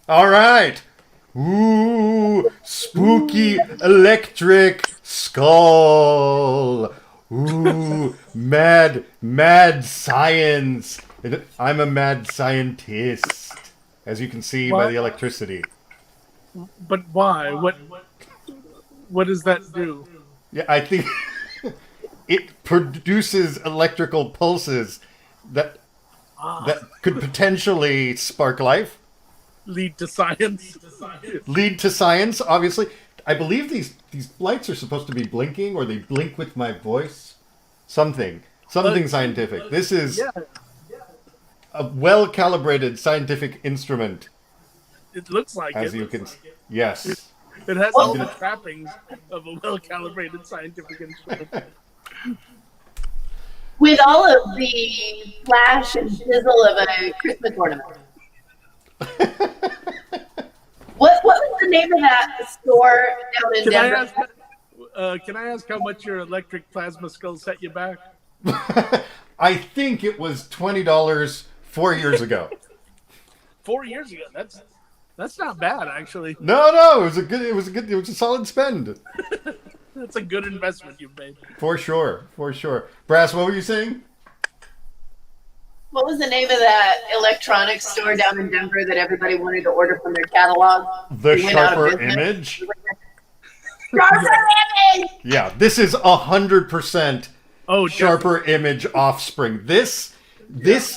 All right. Ooh, spooky electric skull. Ooh, mad science. I'm a mad scientist, as you can see by the What? electricity. But why? What does that do? Yeah, I think it produces electrical pulses that Ah, that could potentially spark life, lead to science. lead to science. Obviously, I believe these lights are supposed to be blinking, or they blink with my voice. Uh, Something scientific. This is yeah, a well calibrated scientific instrument, it looks like as it. you can. Yes. It has I'm all the gonna. trappings of a well-calibrated scientific instrument. With all of the flash and sizzle of a Christmas ornament. What was the name of that store down in Can I Denver? ask? Can I ask how much your electric plasma skull set you back? I think it was $20 4 years ago. 4 years ago. That's not bad, actually. No, it was a solid spend. That's a good investment you've made. For sure, for sure. Brass, what were you saying? What was the name of that electronics store down in Denver that everybody wanted to order from their catalog? The They went out of Sharper business. Image? Sharper Image! Yeah, this is 100% Oh, Sharper Image offspring. This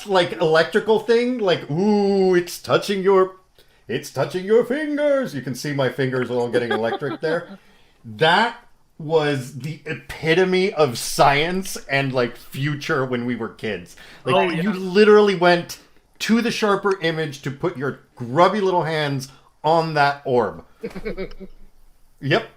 like electrical thing, like ooh, it's touching your fingers. You can see my fingers all getting electric there. That was the epitome of science and like future when we were kids. Like Oh, yeah. you literally went to the Sharper Image to put your grubby little hands on that orb. Yep.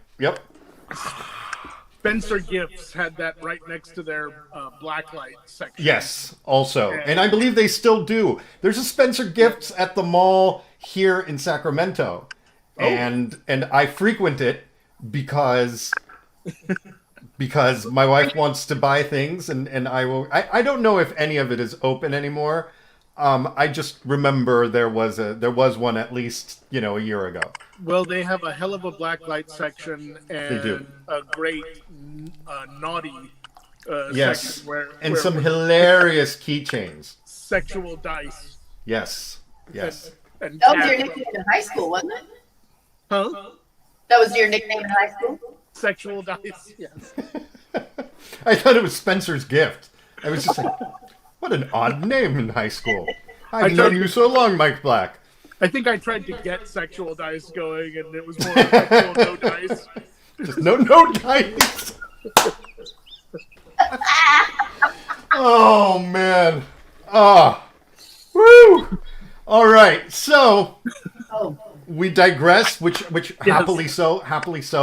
Spencer Gifts had that right next to their blacklight section. Yes, also. And I believe they still do. There's a Spencer Gifts at the mall here in Sacramento. And I frequent it because my wife wants to buy things and I don't know if any of it is open anymore. I just remember there was one at least, a year ago. Well, they have a hell of a blacklight section and do. a great naughty Yes. section where And some hilarious keychains. sexual dice Yes. and That was your cat- nickname in high school, wasn't it? huh? That was your nickname in high school? Sexual dice. Yes. I thought it was Spencer's Gift. I was just like, what an odd name in high school. I've known you so long, Mike Black. I think I tried to get sexual dice going, and it was more sexual no dice. Just no dice. Oh man. Ah. Woo. All right. So Oh, we digress, which happily so.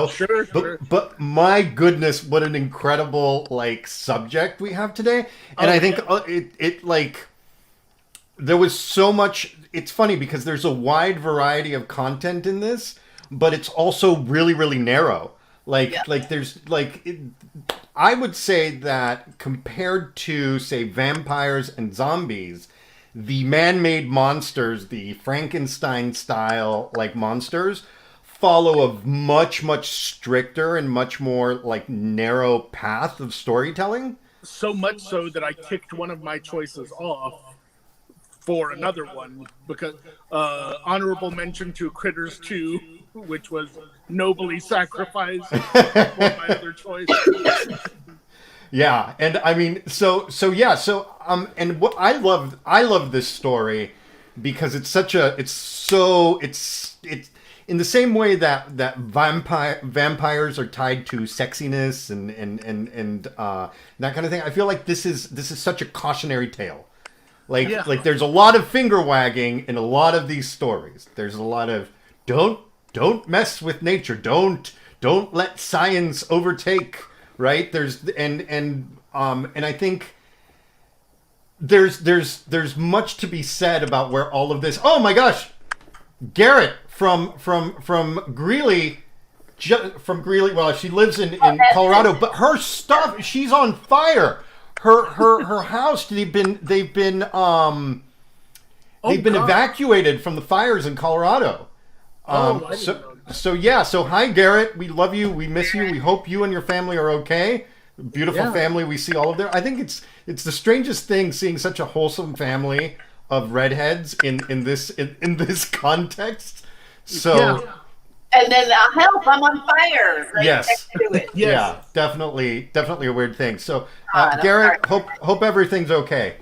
Sure, sure. But my goodness, what an incredible like subject we have today. And I think it like there was so much. It's funny because there's a wide variety of content in this, but it's also really really narrow. Like there's like I would say that compared to say vampires and zombies, the man-made monsters, the Frankenstein style like monsters, follow a much stricter and much more like narrow path of storytelling. So much so that I kicked one of my choices off for another one because honorable mention to Critters 2, which was nobly sacrificed for my other choice. Yeah, and I mean, and what I love this story because it's in the same way that vampires are tied to sexiness and that kind of thing. I feel like this is such a cautionary tale. Like there's a lot of finger wagging in a lot of these stories. There's a lot of don't mess with nature. Don't let science overtake. Right? There's and I think there's much to be said about where all of this. Oh my gosh, Garrett from Greeley. From Greeley. Well, she lives in Colorado, but her stuff. She's on fire. Her house. Oh, They've been God. evacuated from the fires in Colorado. Oh, I didn't know that. So hi Garrett, we love you, we miss you, we hope you and your family are okay. Beautiful Yeah. family we see all of there. I think it's the strangest thing seeing such a wholesome family of redheads in this context. So Yeah. And then help! I'm on fire. Right yes. next to it. Yes. Yeah, definitely a weird thing. So I'm Garrett, sorry. hope everything's okay.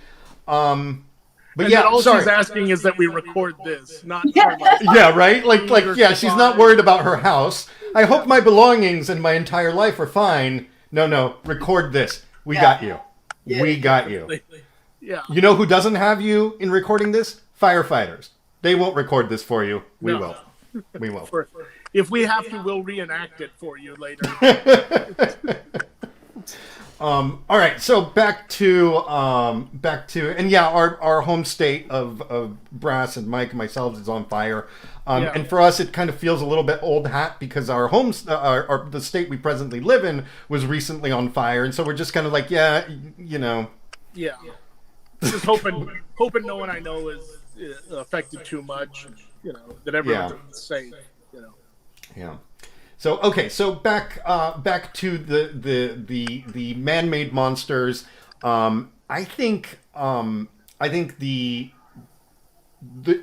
But And yeah, then all sorry. she's asking is that we record this, not Yeah. for like, Yeah, right? Like Years yeah, to she's find. not worried about her house. I hope my belongings and my entire life are fine. No, record this. We Yeah. got you. Yeah. We got you. yeah. You know who doesn't have you in recording this? Firefighters. They won't record this for you. We No. will. We will. If we have to, we'll reenact it for you later. All right, so back to and yeah, our home state of Brass and Mike and myself is on fire, Yeah. and for us it kind of feels a little bit old hat because our homes, the state we presently live in was recently on fire, and so we're just kind of like, yeah, you know, Yeah. Just hoping no one I know is affected too much. You know, that everyone's safe. You know. yeah. So okay, so back to the man-made monsters. I think the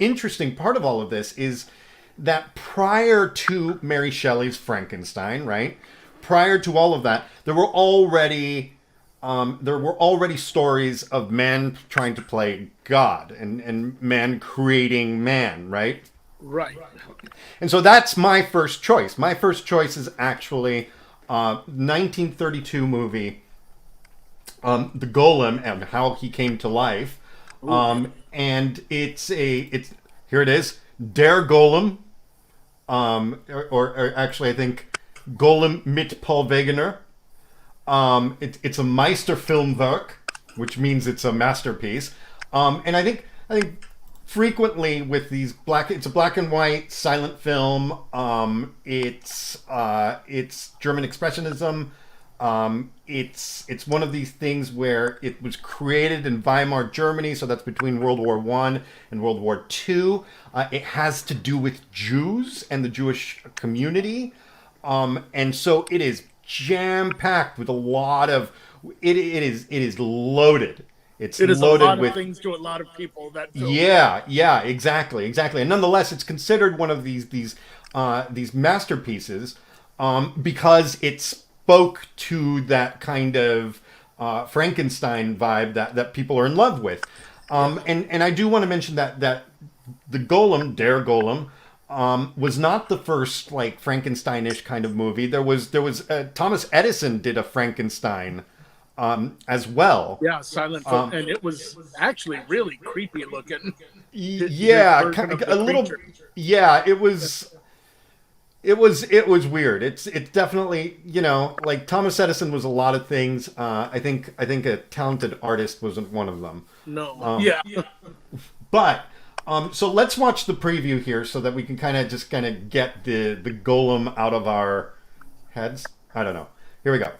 interesting part of all of this is that prior to Mary Shelley's Frankenstein, right? Prior to all of that, there were already stories of man trying to play God and man creating man, right? Right. And so that's my first choice. My first choice is actually 1932 movie, The Golem and how he came to life. And it's here it is, Der Golem, or actually I think Golem mit Paul Wegener. It's a Meisterfilmwerk, which means it's a masterpiece. And I think frequently with these it's a black and white silent film. It's German expressionism. It's one of these things where it was created in Weimar Germany, so that's between World War I and World War II. It has to do with Jews and the Jewish community, and so it is jam packed with a lot of it is loaded. It It is a loaded lot with of things to a lot of people. That film. yeah, exactly. And nonetheless, it's considered one of these masterpieces because it spoke to that kind of Frankenstein vibe that people are in love with. And I do want to mention that the Golem, Der Golem, was not the first like Frankenstein-ish kind of movie. There was Thomas Edison did a Frankenstein as well. Yeah, silent film, and it was actually really creepy looking. Yeah, version kind of of, the a little. creature. Yeah, it was weird. It's definitely, you know, like Thomas Edison was a lot of things. I think a talented artist wasn't one of them. No. Yeah. But so let's watch the preview here so that we can kind of get the Golem out of our heads. I don't know. Here we go.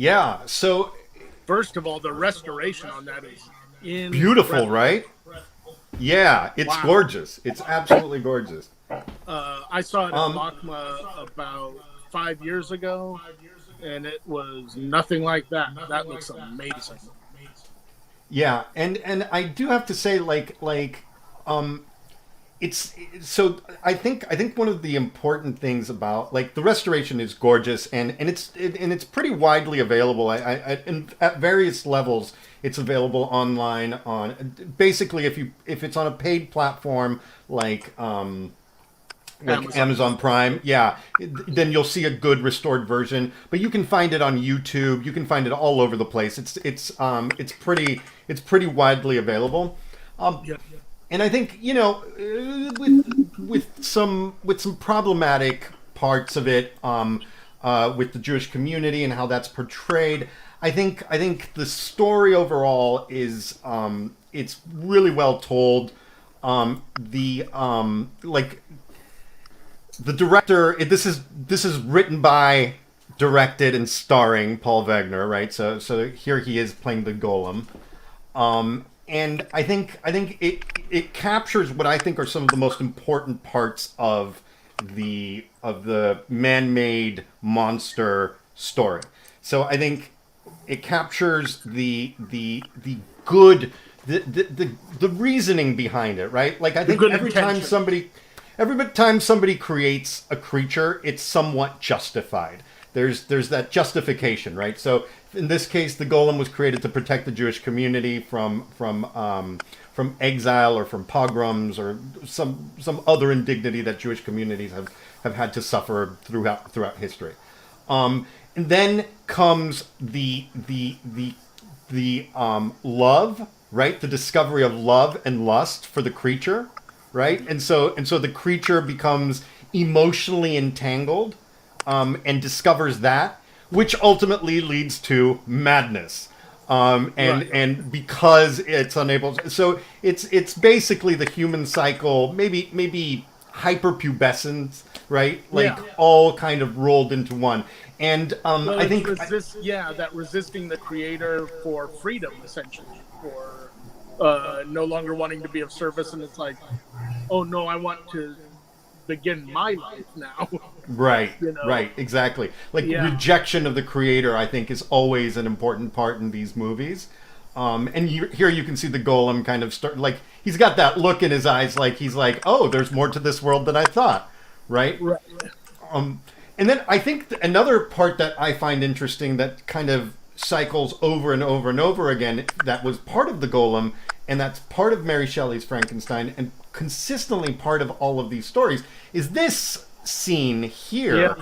Yeah. So First of all, the restoration on that is beautiful, incredible. right? Yeah, it's Wow. gorgeous. It's absolutely gorgeous. I saw it at Um, LACMA about 5 years ago, and it was nothing like that. That looks amazing. yeah, and I do have to say, um, it's so I think one of the important things about like the restoration is gorgeous and it's pretty widely available. At various levels it's available online on basically if it's on a paid platform like Amazon Prime, yeah, then you'll see a good restored version. But you can find it on YouTube. You can find it all over the place. It's pretty widely available. Um, Yeah. and I think with some problematic parts of it, with the Jewish community and how that's portrayed. I think the story overall is it's really well told. The director, this is written by, directed, and starring Paul Wagner, right? So here he is playing the Golem. And I think it captures what I think are some of the most important parts of the man-made monster story. So I think it captures the good the reasoning behind it, right? Like I think good every time intention. somebody creates a creature, it's somewhat justified. There's that justification, right? So in this case, the golem was created to protect the Jewish community from exile or from pogroms or some other indignity that Jewish communities have had to suffer throughout history. And then comes the love, right? The discovery of love and lust for the creature, right? And so the creature becomes emotionally entangled, and discovers that, which ultimately leads to madness. And Right. and because it's unable, so it's basically the human cycle, maybe hyperpubescence, right? Like Yeah. all kind of rolled into one. And Well, I it's think that resisting the creator for freedom, essentially, for no longer wanting to be of service, and it's like, oh no, I want to begin my life now. right, you know? right, exactly. Like Yeah. rejection of the creator, I think, is always an important part in these movies. Here you can see the golem kind of start, like he's got that look in his eyes, like he's like, oh, there's more to this world than I thought, right? Right. And then I think another part that I find interesting that kind of cycles over and over and over again, that was part of the Golem, and that's part of Mary Shelley's Frankenstein, and consistently part of all of these stories, is this scene Yeah. here,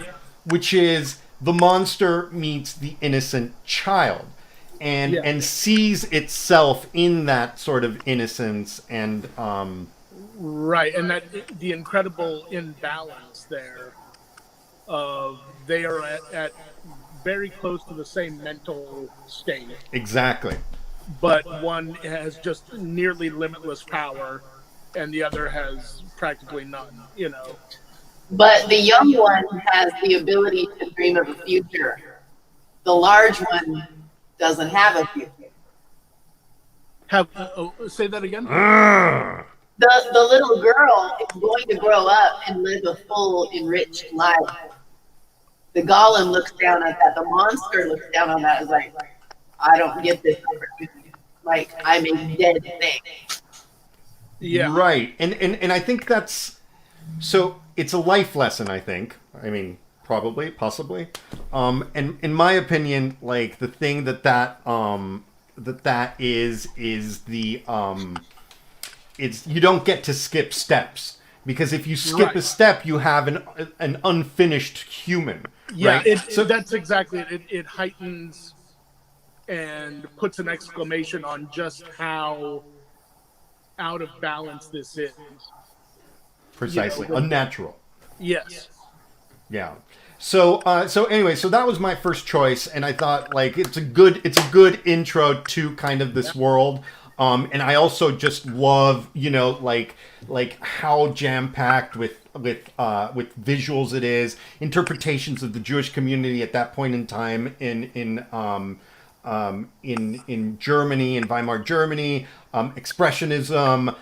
which is the monster meets the innocent child. And Yeah. and sees itself in that sort of innocence and Right. And that the incredible imbalance there of they are at very close to the same mental state, exactly. but one has just nearly limitless power and the other has practically none. But the young one has the ability to dream of a future. The large one doesn't have a future. Say that again? The little girl is going to grow up and live a full, enriched life. The golem looks down at that. The monster looks down on that as like, I don't get this opportunity. Like, I'm a dead thing. Yeah. Right. And I think that's so it's a life lesson, I think. I mean, probably, possibly. And in my opinion, like the thing that is the it's you don't get to skip steps because if you skip a Right. step, you have an unfinished human. Yeah, Right. So that's exactly it. It heightens and puts an exclamation on just how out of balance this is. precisely you know, unnatural. Yes. Yeah. So anyway, so that was my first choice, and I thought like it's a good intro to kind of this world. And I also just love like how jam packed visuals it is, interpretations of the Jewish community at that point in time in Germany, in Weimar Germany, expressionism,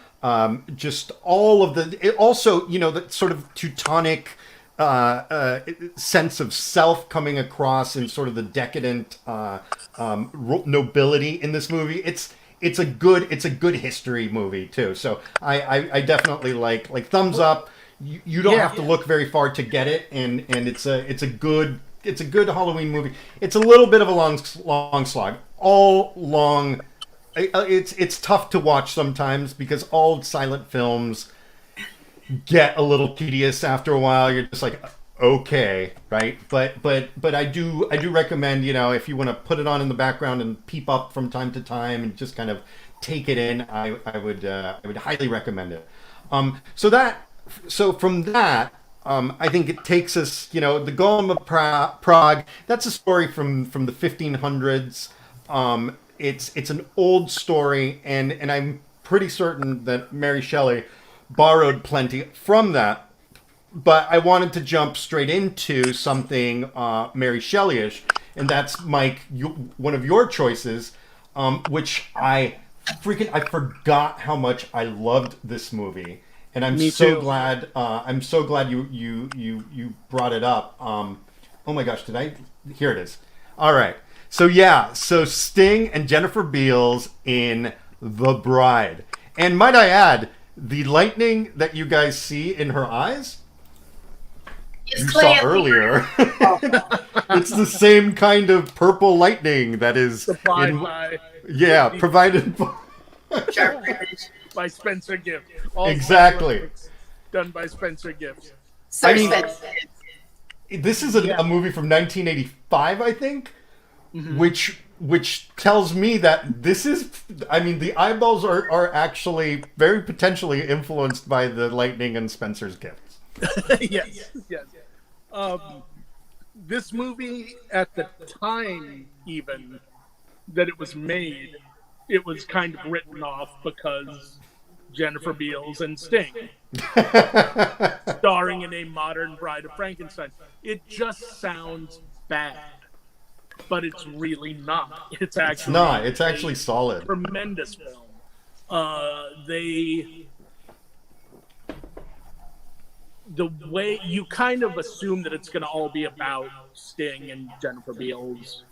just all of also, the sort of Teutonic sense of self coming across in sort of the decadent nobility in this movie. It's a good history movie too. So I definitely like thumbs up. You don't have to look very far to get it, and it's a good Halloween movie. It's a little bit of a long slog. All long. It's tough to watch sometimes because all silent films get a little tedious after a while. You're just like, okay, right? But I do recommend, if you want to put it on in the background and peep up from time to time and just kind of take it in, I would highly recommend it. So from that, I think it takes us, the Golem of Prague. That's a story from the 1500s. It's an old story, and I'm pretty certain that Mary Shelley borrowed plenty from that. But I wanted to jump straight into something Mary Shelley-ish, and that's, Mike, one of your choices, which I forgot how much I loved this movie, and I'm so glad. I'm so glad you brought it up. Oh my gosh, Here it is. All right. So Sting and Jennifer Beals in The Bride, and might I add, the lightning that you guys see in her eyes, you saw earlier. It's the same kind of purple lightning that is provided by Spencer Gift. Exactly. Done by Spencer Gift. This is a movie from 1985, I think, which tells me that this is, the eyeballs are actually very potentially influenced by the lightning and Spencer's gifts. Yes. This movie, at the time even that it was made, it was kind of written off because Jennifer Beals and Sting starring in a modern Bride of Frankenstein. It just sounds bad, but it's really not. It's actually solid. Tremendous film. The way you kind of assume that it's going to all be about Sting and Jennifer Beals,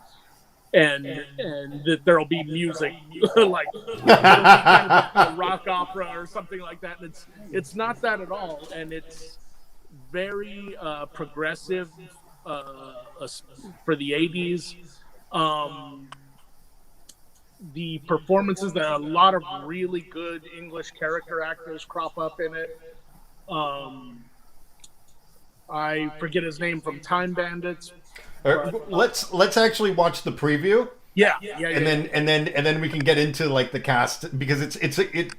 and that there'll be music like it'll be kind of a rock opera or something like that. And it's not that at all, and it's very progressive for the 80s. The performances, there are a lot of really good English character actors crop up in it. I forget his name from Time Bandits. Let's actually watch the preview. Yeah. And then we can get into like the cast, because the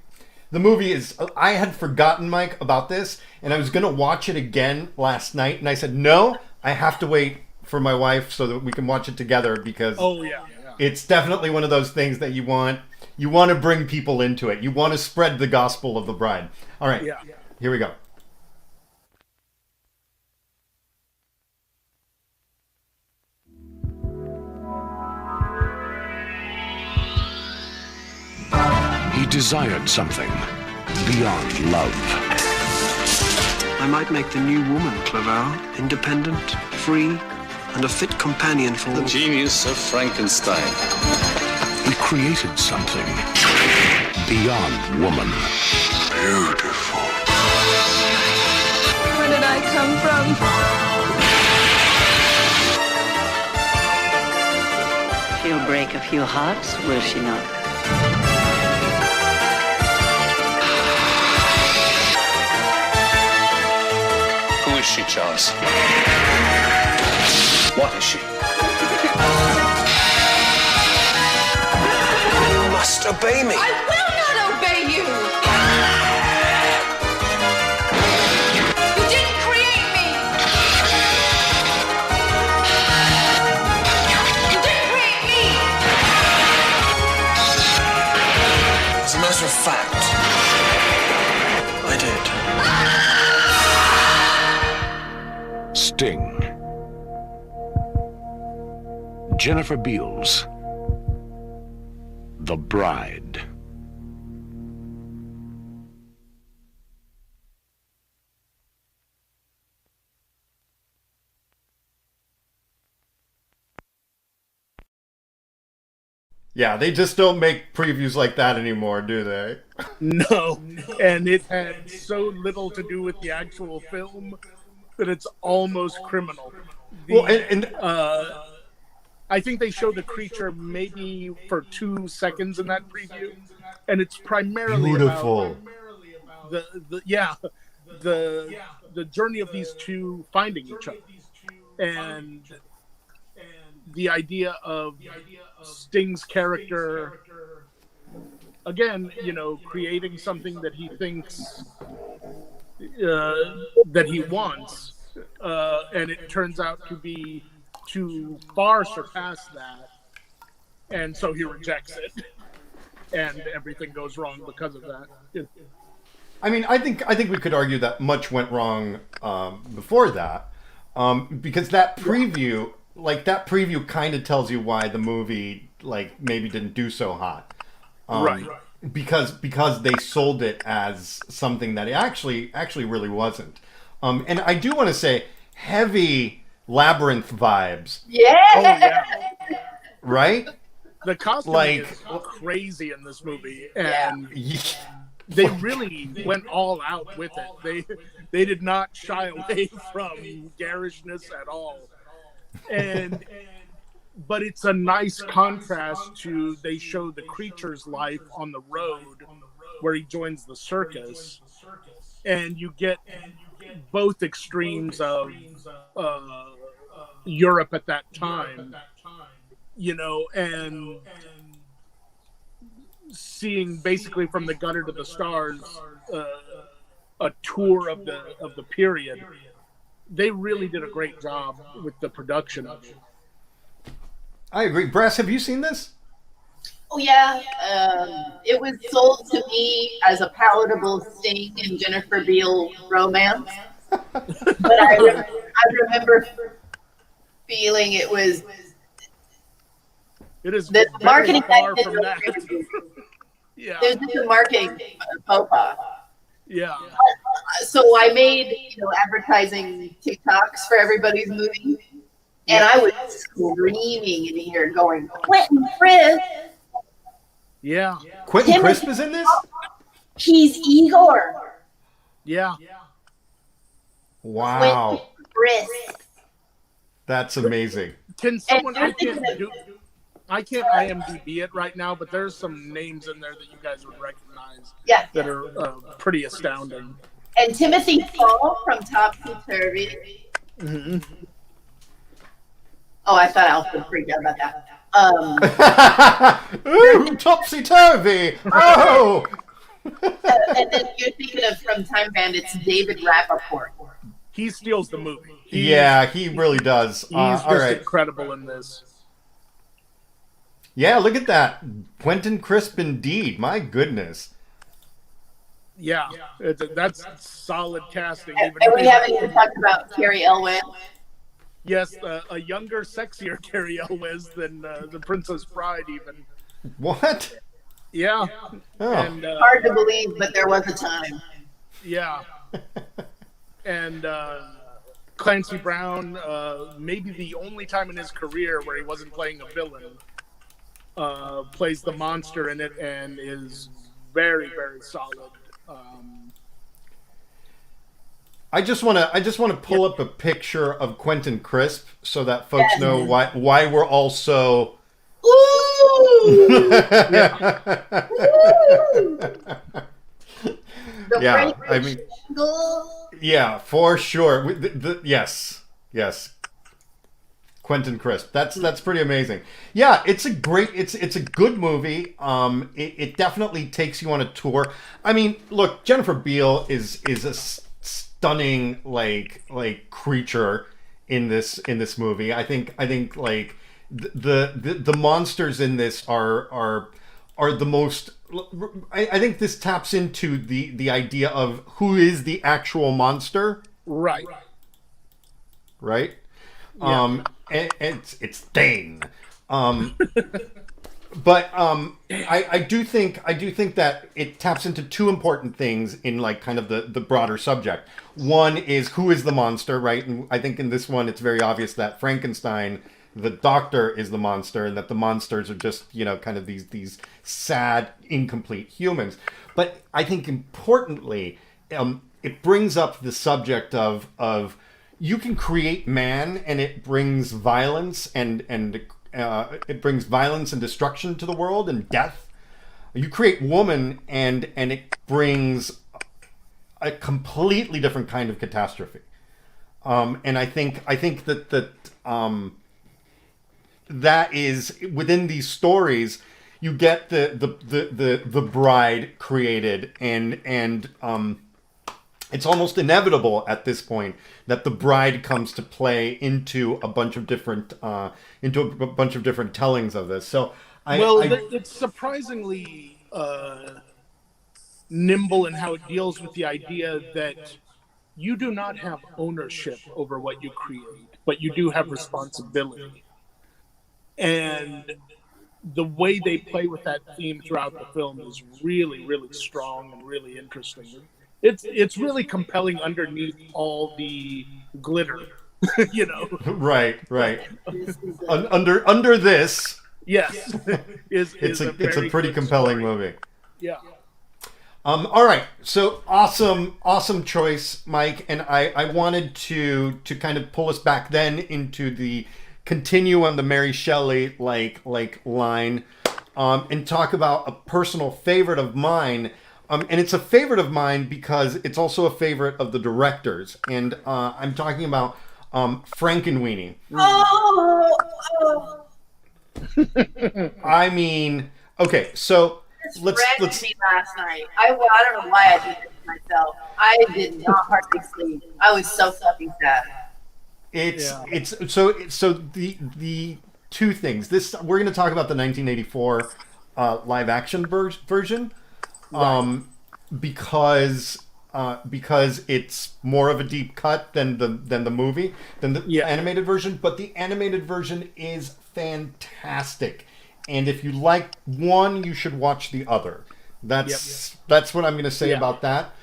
movie is. I had forgotten, Mike, about this, and I was gonna watch it again last night, and I said no, I have to wait for my wife so that we can watch it together, because it's definitely one of those things that you want to bring people into it. You want to spread the gospel of The Bride. All right, here we go. He desired something beyond love. I might make the new woman, Clavell, independent, free, and a fit companion for the genius of Frankenstein. He created something beyond woman. Beautiful. Where did I come from? She'll break a few hearts, will she not? Who is she, Charles? What is she? You must obey me. I will not obey you! You didn't create me! You didn't create me! As a matter of fact, I did. Sting. Jennifer Beals, The Bride. Yeah, they just don't make previews like that anymore, do they? No, and it had so little to do with the actual film that it's almost criminal. Well, and I think they show the creature maybe for 2 seconds in that preview, and it's primarily beautiful. about the journey of these two finding each other, and the idea of Sting's character again, creating something that he thinks that he wants, and it turns out to be too far surpass that, and so he rejects it, and everything goes wrong because of that. I mean, I think we could argue that much went wrong before that, because that preview, kind of tells you why the movie maybe didn't do so hot, right? Because they sold it as something that it actually really wasn't. And I do want to say, heavy Labyrinth vibes. Yeah. Oh, yeah. Right? The costume is crazy in this movie, and they really went all out with it. They did not shy away from garishness at all, but it's a nice contrast to they show the creature's life on the road where he joins the circus, and you get both extremes of Europe at that time, and seeing basically from the gutter to the stars a tour of the period. They really did a great job with the production of it. I agree. Brass, have you seen this? Oh yeah, it was sold to me as a palatable Sting and Jennifer Beal romance, but I remember feeling it was. It is the marketing far from that. Yeah, there's just a marketing faux pas. Yeah. So I made advertising TikToks for everybody's movie, and I was screaming in here, going, "Quentin Crisp!" Yeah. Quentin Crisp is in this? He's Igor. Yeah. Wow. Quentin Crisp. That's amazing. Can someone? I can't IMDb it right now, but there's some names in there that you guys would recognize. Yeah. That are pretty astounding. And Timothy Fall from Topsy Turvy. Mm-hmm. Oh, I thought Alf would freak out about that. Ooh, Topsy Turvy! Oh! And then you're thinking of from Time Bandits, David Rappaport. He steals the movie. He really does. He's all just right. incredible in this. Yeah, look at that. Quentin Crisp indeed. My goodness. Yeah, that's solid casting. And we haven't even talked about Carrie Elwes. Yes, a younger, sexier Carrie Elwes than the Princess Bride even. What? Yeah. Oh. And, hard to believe, but there was a time. Yeah. And Clancy Brown, maybe the only time in his career where he wasn't playing a villain, plays the monster in it and is very, very solid. I just want to pull up a picture of Quentin Crisp so that folks know why we're all so. Ooh! Yeah, I mean, yeah, for sure. Yes. Quentin Crisp. That's pretty amazing. Yeah, it's a good movie. It definitely takes you on a tour. I mean, look, Jennifer Beal is a stunning creature in this movie. I think like the monsters in this are the most. I think this taps into the idea of who is the actual monster. Right. right? Yeah. And it's Dane. But I do think that it taps into two important things in like kind of the broader subject. One is who is the monster, right? And I think in this one it's very obvious that Frankenstein, the doctor, is the monster, and that the monsters are just, you know, kind of these sad, incomplete humans. But I think importantly, it brings up the subject of you can create man, and it brings violence and it brings violence and destruction to the world and death. You create woman, and it brings a completely different kind of catastrophe. And I think that that is within these stories. You get the bride created, and it's almost inevitable at this point that the bride comes to play into a bunch of different tellings of this. So it's surprisingly nimble in how it deals with the idea that you do not have ownership over what you create, but you do have responsibility. And the way they play with that theme throughout the film is really, really strong and really interesting. It's really compelling underneath all the glitter, you know. Right. Under this, yes, it's a pretty compelling movie. Yeah. All right, so awesome choice, Mike, and I wanted to kind of pull us back then into the continue on the Mary Shelley like line, and talk about a personal favorite of mine. And it's a favorite of mine because it's also a favorite of the directors. And I'm talking about Frankenweenie. Oh. I mean, okay, so let's Me last night. I don't know why I did this to myself. I did not hardly sleep. I was so fucking sad. It's so the two things. This we're going to talk about the 1984 live action version. Because it's more of a deep cut than the animated version, but the animated version is fantastic. And if you like one, you should watch the other. That's what I'm going to say about that.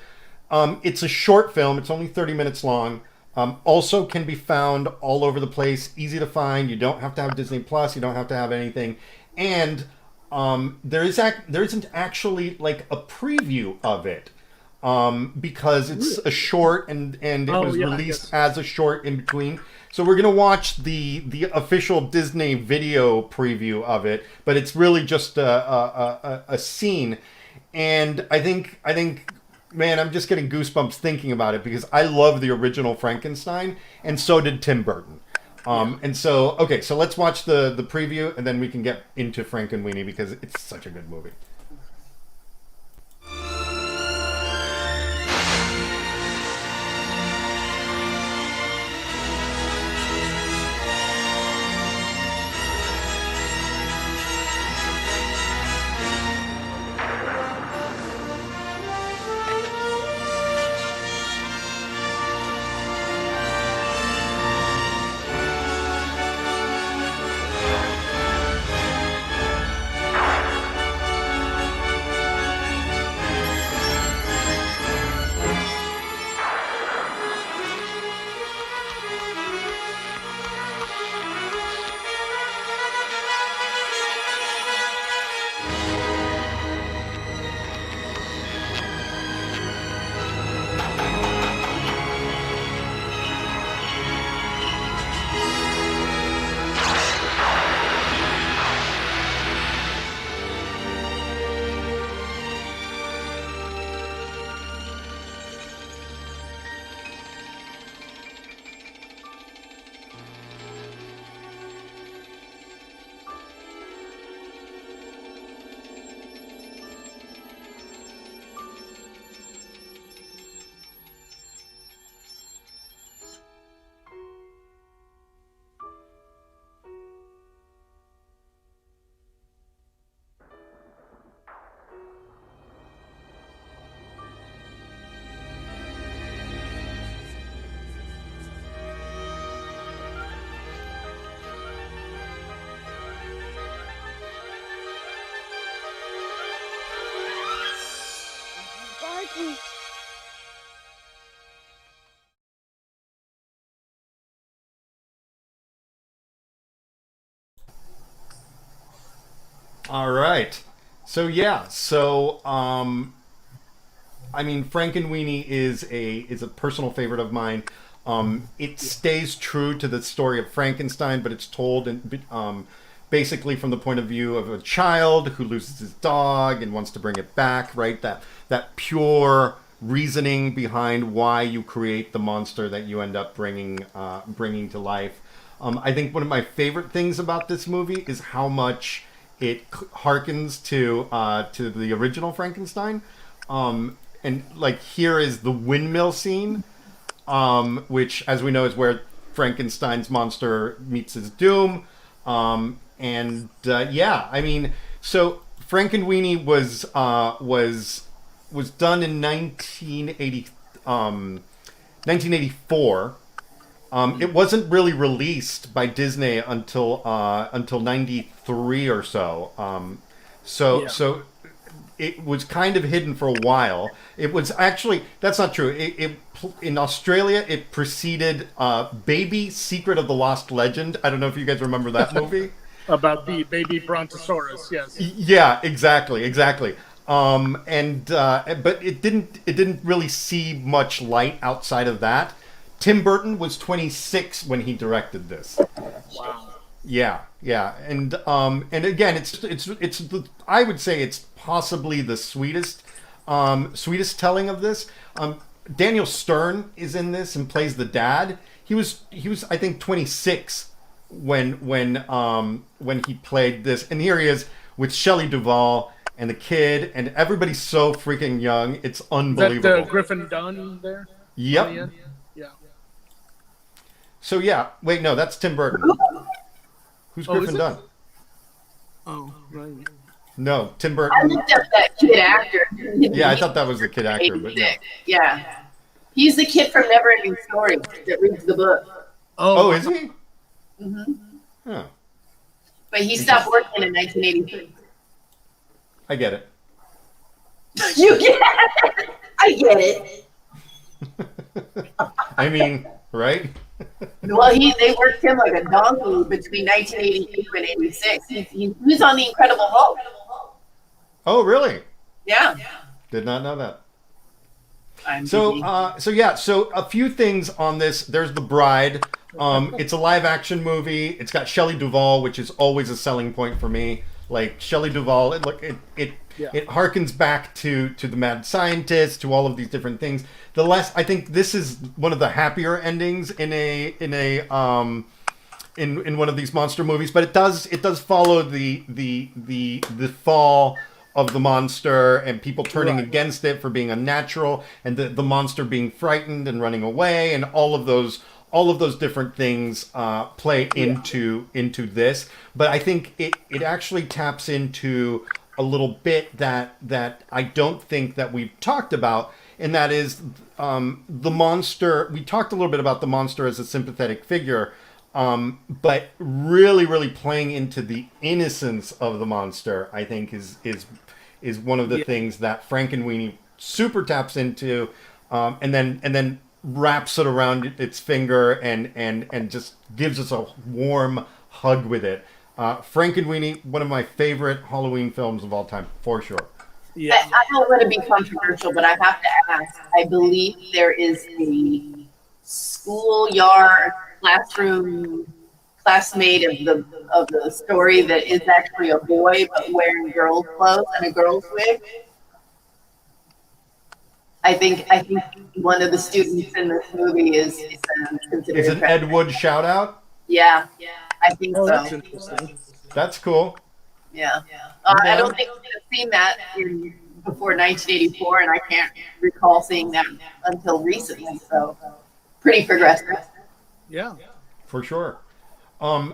It's a short film. It's only 30 minutes long. Also can be found all over the place. Easy to find. You don't have to have Disney Plus. You don't have to have anything. And there isn't actually like a preview of it, because it's a short and it was released as a short in between. So we're gonna watch the official Disney video preview of it, but it's really just a scene. And I think man, I'm just getting goosebumps thinking about it because I love the original Frankenstein, and so did Tim Burton. And so, okay, so let's watch the preview, and then we can get into Frankenweenie because it's such a good movie. All right. So yeah. So I mean, Frankenweenie is a personal favorite of mine. It stays true to the story of Frankenstein, but it's told basically from the point of view of a child who loses his dog and wants to bring it back. Right. That pure reasoning behind why you create the monster that you end up bringing to life. I think one of my favorite things about this movie is how much it harkens to the original Frankenstein. And like here is the windmill scene, which, as we know, is where Frankenstein's monster meets his doom. Yeah, I mean, so Frankenweenie was done in 1984. It wasn't really released by Disney until '93 or so. So it was kind of hidden for a while. It was actually, that's not true. In Australia, it preceded Baby Secret of the Lost Legend. I don't know if you guys remember that movie. About the baby brontosaurus, yes. Yeah, exactly. But it didn't really see much light outside of that. Tim Burton was 26 when he directed this. Wow. Yeah, and again, it's I would say it's possibly the sweetest telling of this. Daniel Stern is in this and plays the dad. He was I think 26 when he played this, and here he is with Shelley Duvall and the kid, and everybody's so freaking young. It's unbelievable. Is that Griffin Dunn there? Yep. Yeah. So yeah, wait, no, that's Tim Burton. Who's Griffin Dunn? Oh, right. No, Tim I Burton. looked up that kid actor. Yeah, I thought that was the kid actor, but no. Yeah. He's the kid from Neverending Story that reads the book. Oh, is he? Mm-hmm. Huh. But he stopped working in 1983. I get it. You get it? I get it. I mean, right? Well, they worked him like a donkey between 1982 and 86. He was on The Incredible Hulk. Oh, really? Yeah. Did not know that. So So a few things on this. There's The Bride. It's a live action movie. It's got Shelley Duvall, which is always a selling point for me. Like Shelley Duvall, it harkens back to the Mad Scientist, to all of these different things. I think this is one of the happier endings in one of these monster movies, but it does follow the fall of the monster and people turning against it for being unnatural, and the monster being frightened and running away, and all of those different things play into this. But I think it actually taps into a little bit that I don't think that we've talked about, and that is the monster. We talked a little bit about the monster as a sympathetic figure, but really playing into the innocence of the monster, I think is one of the things that Frankenweenie super taps into, and then wraps it around its finger and just gives us a warm hug with it. Frankenweenie, one of my favorite Halloween films of all time, for sure. Yeah. I don't want to be controversial, but I have to ask. I believe there is a schoolyard classroom classmate of the story that is actually a boy but wearing girls' clothes and a girl's wig. I think one of the students in this movie is considered. Is an Ed Wood shout out? Yeah, I think so. That's interesting. That's cool. Yeah. I don't think we have seen that before 1984, and I can't recall seeing that until recently. So, pretty progressive. Yeah. For sure. I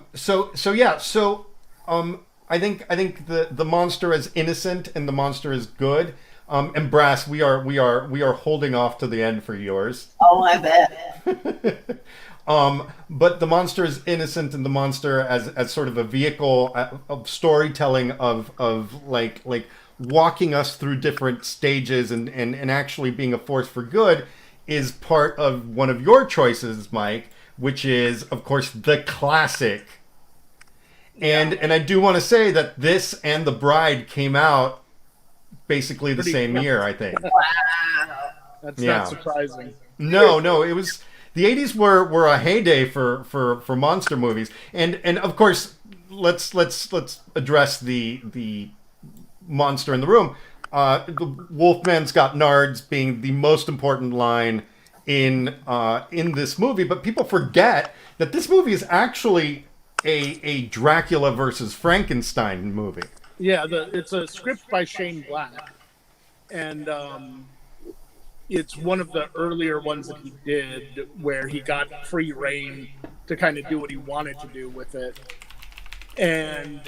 think the monster is innocent and the monster is good. And Brass, we are holding off to the end for yours. Oh, I bet. But the monster is innocent, and the monster as sort of a vehicle of storytelling of like walking us through different stages and actually being a force for good is part of one of your choices, Mike, which is, of course, the classic And I do want to say that this and The Bride came out basically the same year, I think. Wow. That's not surprising. No, it was the 80s were a heyday for monster movies, and of course let's address the monster in the room. The Wolfman's got nards being the most important line in this movie, but people forget that this movie is actually a Dracula versus Frankenstein movie. Yeah, it's a script by Shane Black, and it's one of the earlier ones that he did where he got free reign to kind of do what he wanted to do with it. And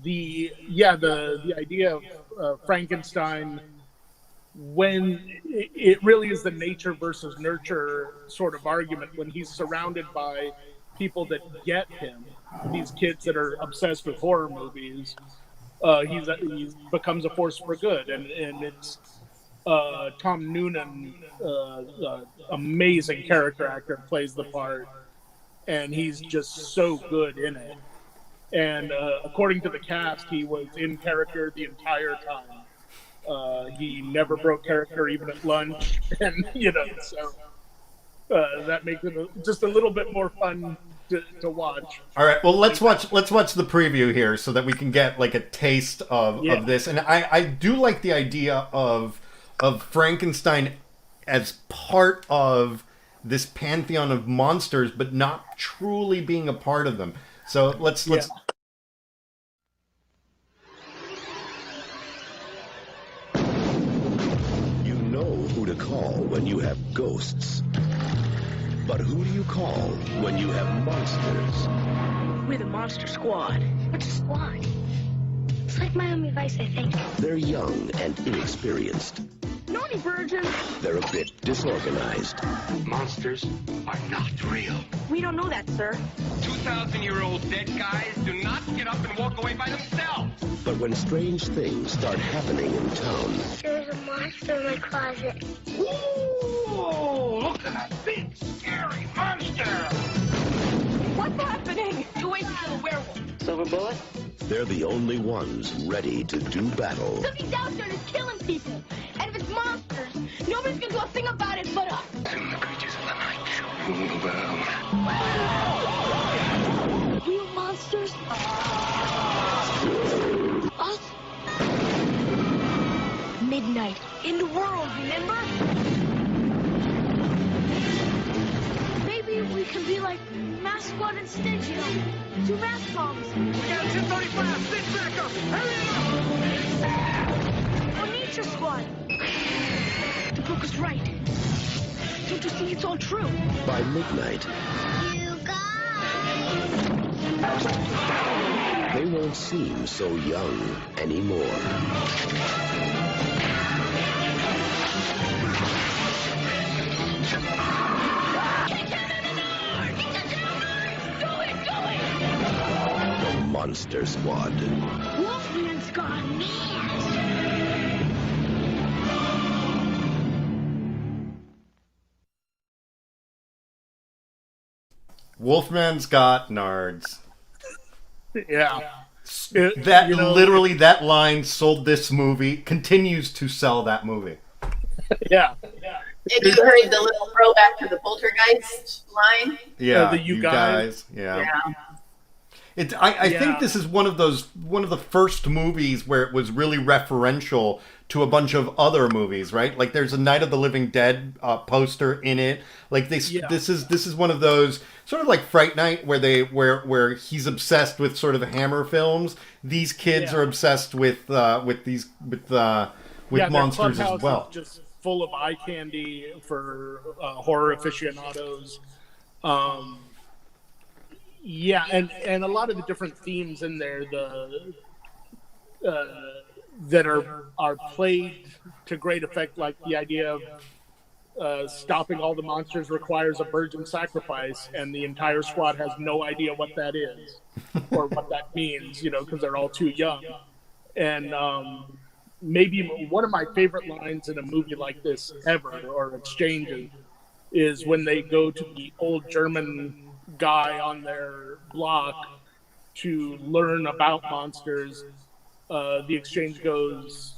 the idea of Frankenstein, when it really is the nature versus nurture sort of argument, when he's surrounded by people that get him, these kids that are obsessed with horror movies, he becomes a force for good, and it's Tom Noonan, amazing character actor, plays the part, and he's just so good in it. And according to the cast, he was in character the entire time. He never broke character even at lunch, and so that makes it just a little bit more fun to watch. All right, well let's watch the preview here so that we can get like a taste of this. And I do like the idea of Frankenstein as part of this pantheon of monsters, but not truly being a part of them. So let's You know who to call when you have ghosts. But who do you call when you have monsters? We're the Monster Squad. What's a squad? It's like Miami Vice, I think. They're young and inexperienced. Naughty virgin. They're a bit disorganized. Monsters are not real. We don't know that, sir. 2,000-year-old dead guys do not get up and walk away by themselves. But when strange things start happening in town... There's a monster in my closet. Ooh, look at that big, scary monster! What's happening? 2 ways to kill a werewolf. Silver bullet? They're the only ones ready to do battle. Something's out there that's killing people. And if it's monsters, nobody's gonna do a thing about it but us. Soon the creatures of the night shall rule the world. Real monsters? Us? Midnight. In the world, remember? Maybe we can be like Mass Squad and Stitch, two mass bombs. We got 1035, sit back up, hurry up! Or Nature Squad. The book was right. Don't you see it's all true? By midnight, You guys! they won't seem so young anymore. The Monster Squad. Wolfman's gone mad. Wolfman's got nards. Yeah. Literally that line sold this movie, continues to sell that movie. Yeah. And you heard the little throwback to the Poltergeist line? Yeah, the you guys. Yeah. I think this is one of the first movies where it was really referential to a bunch of other movies, right? Like there's a Night of the Living Dead poster in it. Like this is one of those sort of like Fright Night where he's obsessed with sort of Hammer films. These kids are obsessed with monsters as well. Just full of eye candy for horror aficionados. And a lot of the different themes in there, that are played to great effect, like the idea of stopping all the monsters requires a virgin sacrifice, and the entire squad has no idea what that is or what that means, because they're all too young. And maybe one of my favorite lines in a movie like this ever, or exchanges, is when they go to the old German guy on their block to learn about monsters. The exchange goes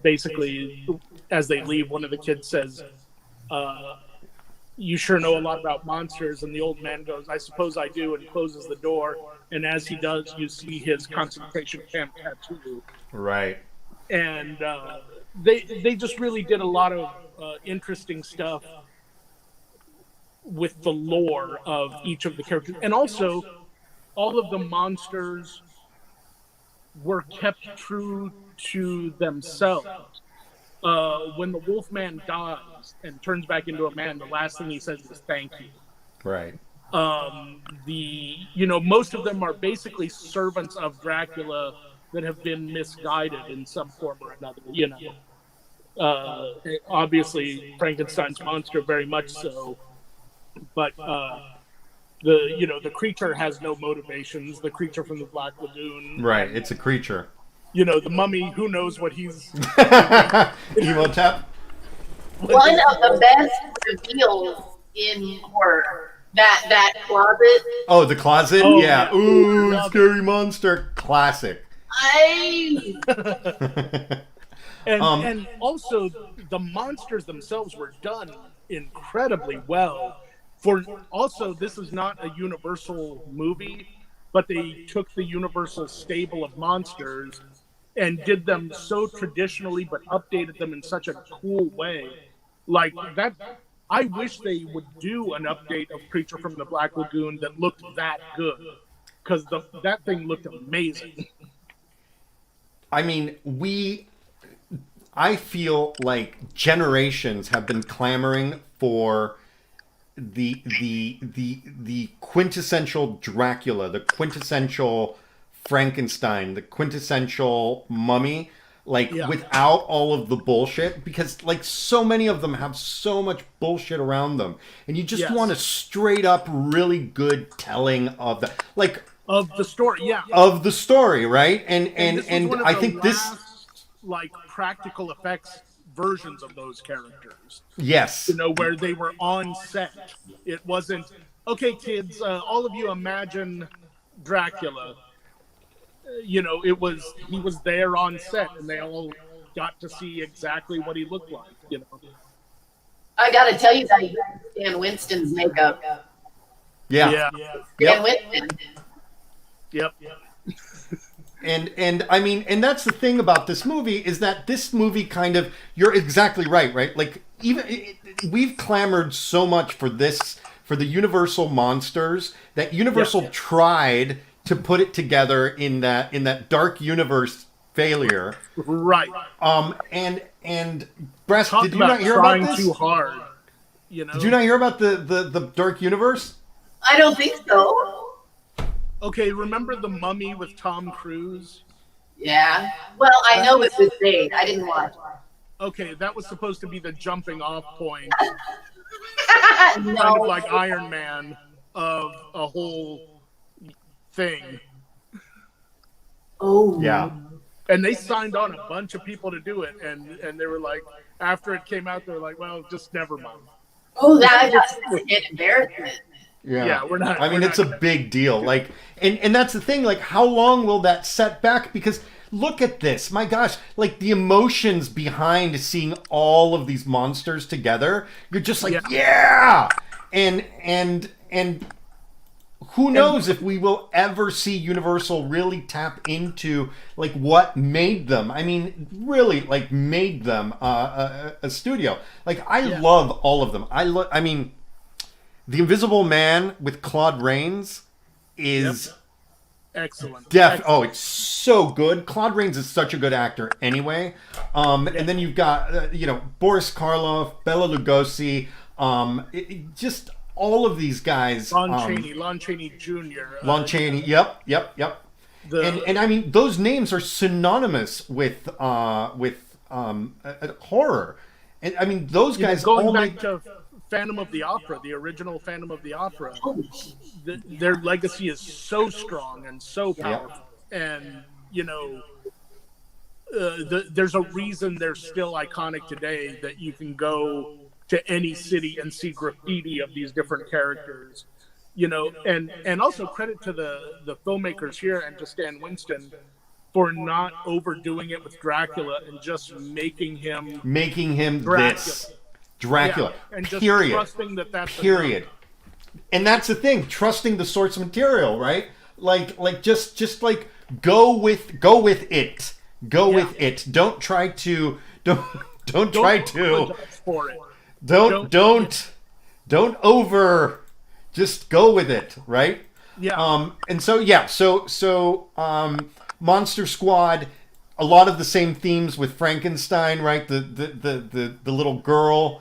basically as they leave. One of the kids says, "You sure know a lot about monsters." And the old man goes, "I suppose I do," and closes the door. And as he does, you see his concentration camp tattoo. Right. And they just really did a lot of interesting stuff with the lore of each of the characters. And also, all of the monsters were kept true to themselves. When the Wolfman dies and turns back into a man, the last thing he says is "thank you." Right. Most of them are basically servants of Dracula that have been misguided in some form or another. Obviously Frankenstein's monster very much so, but the creature has no motivations. The creature from the Black Lagoon, Right. It's a creature. The mummy, who knows what he's Emotep. One of the best reveals in horror. That closet. Oh, the closet? Oh, yeah. yeah. Ooh, scary monster. Classic. And also the monsters themselves were done incredibly well. This is not a Universal movie, but they took the Universal stable of monsters and did them so traditionally, but updated them in such a cool way. Like that, I wish they would do an update of Creature from the Black Lagoon that looked that good, because that thing looked amazing. I mean, I feel like generations have been clamoring for the quintessential Dracula, the quintessential Frankenstein, the quintessential mummy, without all of the bullshit, because so many of them have so much bullshit around them, and you just want a straight up really good telling of the story, right? And I think this practical effects versions of those characters. Yes. Where they were on set. It wasn't, okay, kids, all of you imagine Dracula. He was there on set, and they all got to see exactly what he looked like. I gotta tell you that Stan Winston's makeup. Yeah. Stan Winston. Yep. And I mean, and that's the thing about this movie, is that this movie you're exactly right? We've clamored so much for the Universal monsters, that Universal tried to put it together in that Dark Universe failure. Right. And Breast, did you not hear about this? Too hard. Did you not hear about the Dark Universe? I don't think so. Okay, remember The Mummy with Tom Cruise? Yeah. Well, I know it was made. I didn't watch it. Okay, that was supposed to be the jumping off point. No. Kind of like Iron Man of a whole thing. Oh. Yeah. And they signed on a bunch of people to do it, and they were like, after it came out, they were like, well, just never mind. Oh, that's an embarrassment. Yeah, we're not. I mean, it's a big deal. And that's the thing. How long will that set back? Because look at this. My gosh, the emotions behind seeing all of these monsters together. You're just yeah. And who knows if we will ever see Universal really tap into what made them. I mean, really made them a studio. I love all of them. I mean. The Invisible Man with Claude Rains is excellent. Oh, it's so good. Claude Rains is such a good actor anyway. And then you've got Boris Karloff, Bela Lugosi, just all of these guys. Lon Chaney Jr. Lon Chaney. Yep. And I mean, those names are synonymous with horror. And I mean, those guys going back to Phantom of the Opera, the original Phantom of the Opera, their legacy is so strong and so powerful. And, there's a reason they're still iconic today, that you can go to any city and see graffiti of these different characters. you know, and also credit to the filmmakers here and to Stan Winston for not overdoing it with Dracula and just making him Dracula. This Dracula. Yeah, and just period. Trusting that's period. And that's the thing, trusting the source material, right? Like just like go with it. Go with it. Don't try to for it. Don't over, just go with it, right? Yeah. And so Monster Squad, a lot of the same themes with Frankenstein, right? The little girl.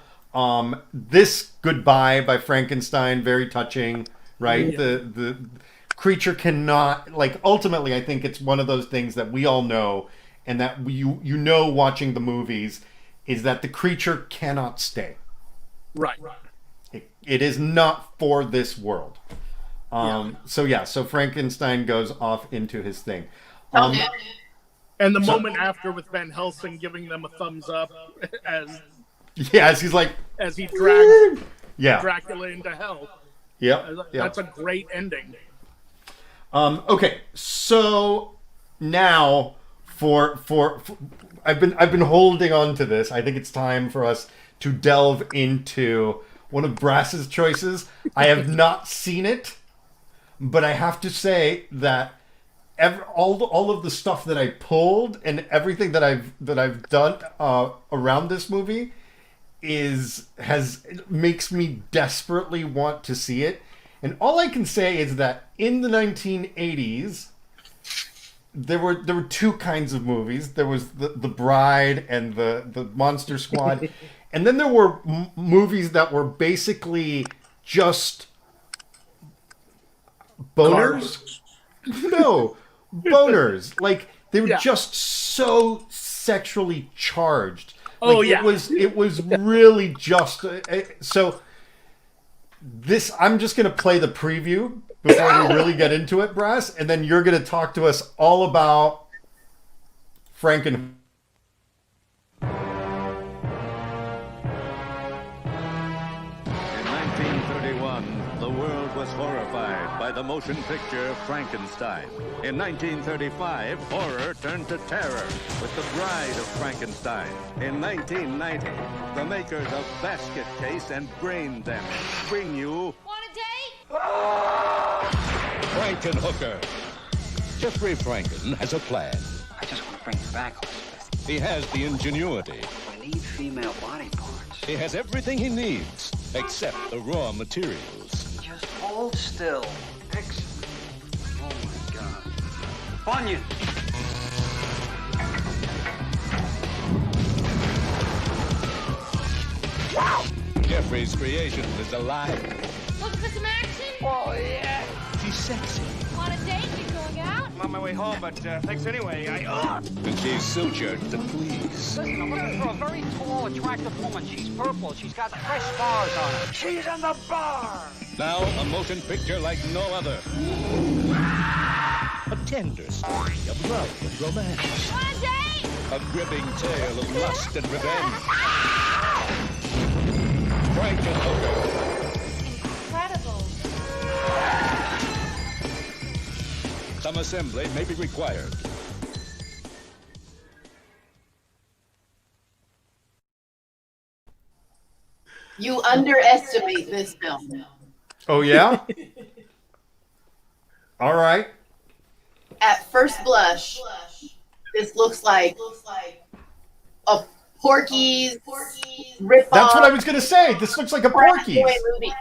This Goodbye by Frankenstein, very touching, right? Yeah. The creature cannot, like, ultimately I think it's one of those things that we all know, and that you know watching the movies, is that the creature cannot stay. Right. It is not for this world. So Frankenstein goes off into his thing. And the moment after with Van Helsing giving them a thumbs up as he drags Dracula into hell. Yeah. That's a great ending. Okay, so now for I've been holding on to this. I think it's time for us to delve into one of Brass's choices. I have not seen it, but I have to say that all of the stuff that I pulled and everything that I've done around this movie makes me desperately want to see it. And all I can say is that in the 1980s, there were two kinds of movies. There was the Bride and the Monster Squad, and then there were movies that were basically just boners. No, boners. Like, they were just so sexually charged. Like, it was really just so. This, I'm just going to play the preview before we really get into it, Brass, and then you're going to talk to us all about Frankenhooker. In 1931, the world was horrified by the motion picture Frankenstein. In 1935, horror turned to terror with The Bride of Frankenstein. In 1990, the makers of Basket Case and Brain Damage bring you... Want a date? Frankenhooker. Jeffrey Franken has a plan. I just want to bring you back, Elizabeth. He has the ingenuity. We need female body parts. He has everything he needs, except the raw materials. Just hold still. Excellent. Oh, my God. Onion! Wow! Jeffrey's creation is alive. Looking for some action? Oh, yeah. She's sexy. Want a date? You going out? I'm on my way home, but thanks anyway. And she's sutured to please. Listen, I'm looking for a very tall, attractive woman. She's purple. She's got fresh scars on her. She's in the bar! Now, a motion picture like no other. A tender story of love and romance. Want a date? A gripping tale of lust and revenge. Frankenhooker. Incredible. Some assembly may be required. You underestimate this film. Oh, yeah? All right. At first blush, this looks like a Porky's ripoff. That's what I was going to say. This looks like a Porky's. Movie.